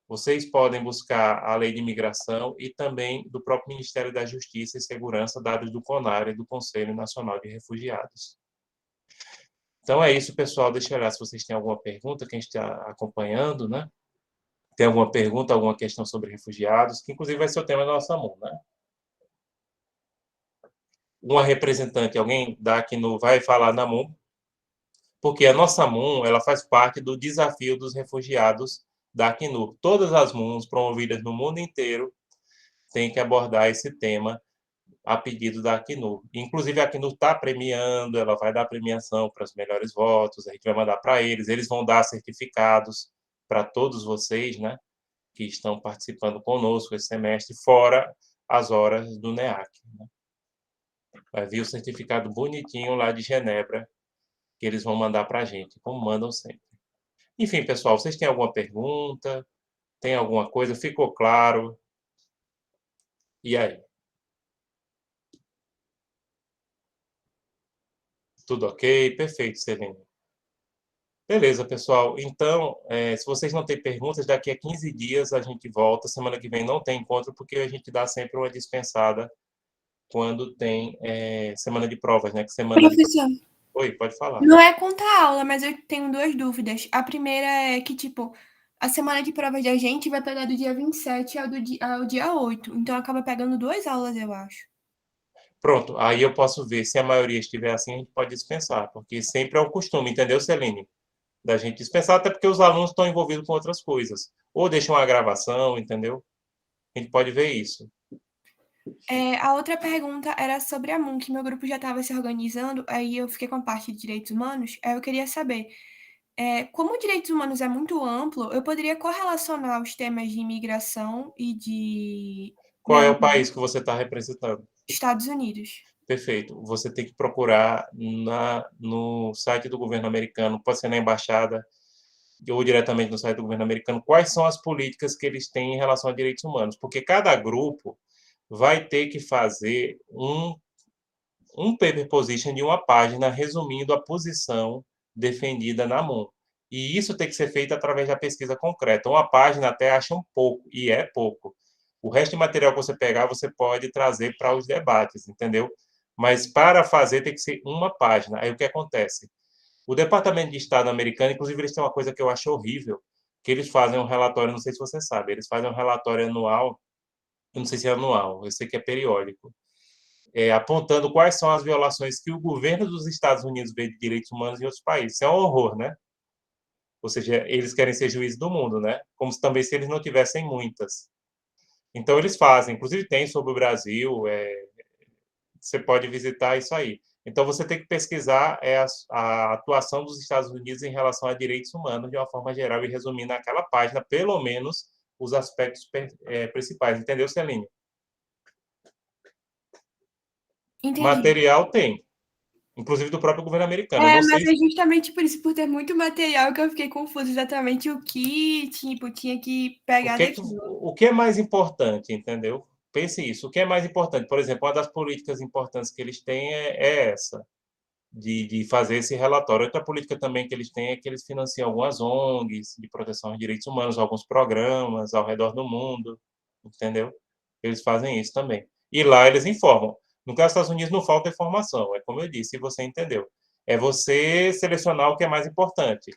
Vocês podem buscar a Lei de Imigração e também do próprio Ministério da Justiça e Segurança, dados do CONAR e do Conselho Nacional de Refugiados. Então é isso, pessoal. Deixa eu olhar se vocês têm alguma pergunta, quem está acompanhando, né? Tem alguma pergunta, alguma questão sobre refugiados, que inclusive vai ser o tema da nossa MUN, né? Uma representante, alguém daqui no vai falar na MUN, porque a nossa MUN, ela faz parte do desafio dos refugiados da Acnur. Todas as MUNs promovidas no mundo inteiro têm que abordar esse tema a pedido da Acnur. Inclusive, a Acnur está premiando, ela vai dar premiação para os melhores votos, a gente vai mandar para eles, eles vão dar certificados para todos vocês, né, que estão participando conosco esse semestre, fora as horas do NEAC. Né? Vai vir o certificado bonitinho lá de Genebra, que eles vão mandar para a gente, como mandam sempre. Enfim, pessoal, vocês têm alguma pergunta? Tem alguma coisa? Ficou claro? E aí? Tudo ok? Perfeito, Celene. Beleza, pessoal. Então, se vocês não têm perguntas, daqui a 15 dias a gente volta. Semana que vem não tem encontro, porque a gente dá sempre uma dispensada quando tem semana de provas, né? Que semana de... Professor, Oi, pode falar. não é quanto à aula, mas eu tenho duas dúvidas. A primeira é que, tipo, a semana de provas da gente vai pegar do dia 27 ao dia 8. Então acaba pegando duas aulas, eu acho. Pronto, aí eu posso ver se a maioria estiver assim, a gente pode dispensar, porque sempre é o costume, entendeu, Celine? Da gente dispensar, até porque os alunos estão envolvidos com outras coisas. Ou deixam uma gravação, entendeu? A gente pode ver isso. A outra pergunta era sobre a MUN, que meu grupo já estava se organizando, aí eu fiquei com a parte de direitos humanos, aí eu queria saber, como direitos humanos é muito amplo, eu poderia correlacionar os temas de imigração e de Qual é meio o país que você está representando? Estados Unidos. Perfeito. Você tem que procurar no site do governo americano, pode ser na embaixada ou diretamente no site do governo americano, quais são as políticas que eles têm em relação a direitos humanos, porque cada grupo vai ter que fazer um paper position de uma página resumindo a posição defendida na MON. E isso tem que ser feito através da pesquisa concreta. Uma página até acha um pouco, e é pouco. O resto de material que você pegar, você pode trazer para os debates, entendeu? Mas para fazer tem que ser uma página. Aí o que acontece? O Departamento de Estado americano, inclusive, eles têm uma coisa que eu acho horrível, que eles fazem um relatório, não sei se você sabe, eles fazem um relatório anual, eu não sei se é anual, eu sei que é periódico, apontando quais são as violações que o governo dos Estados Unidos vê de direitos humanos em outros países. Isso é um horror, né? Ou seja, eles querem ser juízes do mundo, né? Como se, também se eles não tivessem muitas. Então, eles fazem. Inclusive, tem sobre o Brasil, você pode visitar isso aí. Então, você tem que pesquisar a atuação dos Estados Unidos em relação a direitos humanos de uma forma geral e resumir naquela página, pelo menos, os aspectos principais. Entendeu, Celine? Entendi. Material tem, inclusive do próprio governo americano. Eu não sei Mas é justamente por isso, por ter muito material, que eu fiquei confusa exatamente o que, tipo, tinha que pegar daquilo. o que é mais importante, entendeu? Pense isso. O que é mais importante? Por exemplo, uma das políticas importantes que eles têm é essa, de fazer esse relatório. Outra política também que eles têm é que eles financiam algumas ONGs de proteção aos direitos humanos, alguns programas ao redor do mundo, entendeu? Eles fazem isso também. E lá eles informam. No caso dos Estados Unidos não falta informação, é como eu disse, e você entendeu. É você selecionar o que é mais importante,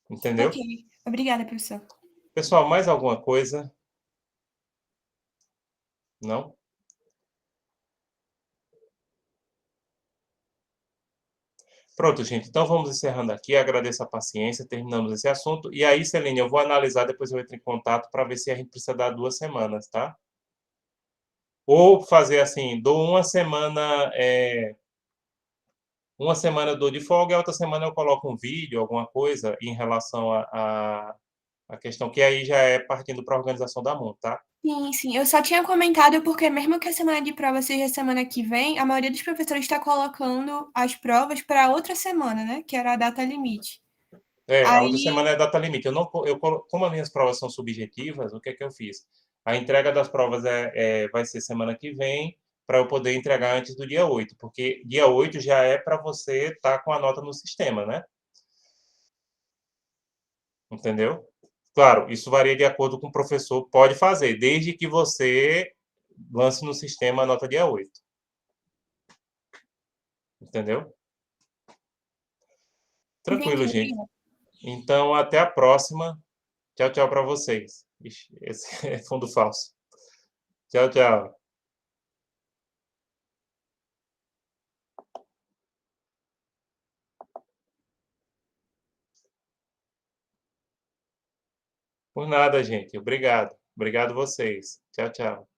Ok. entendeu? Obrigada, professor. Pessoal, mais alguma coisa? Não? Pronto, gente. Então vamos encerrando aqui. Agradeço a paciência. Terminamos esse assunto. E aí, Celine, eu vou analisar, depois eu entro em contato para ver se a gente precisa dar 2 semanas, tá? Ou fazer assim, dou uma semana eu dou de folga e a outra semana eu coloco um vídeo, alguma coisa em relação a questão, que aí já é partindo para a organização da MON, tá? Sim, sim. Eu só tinha comentado porque mesmo que a semana de prova seja semana que vem, a maioria dos professores está colocando as provas para outra semana, né? Que era a data limite. A outra Aí, semana é data limite. Eu não, como as minhas provas são subjetivas, o que é que eu fiz? A entrega das provas vai ser semana que vem, para eu poder entregar antes do dia 8, porque dia 8 já é para você estar com a nota no sistema, né? Entendeu? Claro, isso varia de acordo com o professor, pode fazer, desde que você lance no sistema a nota dia 8. Entendeu? entendi. Tranquilo, gente. Então, até a próxima. Tchau, tchau para vocês. Ixi, esse é fundo falso. Tchau, tchau. Por nada, gente. Obrigado. Obrigado vocês. Tchau, tchau.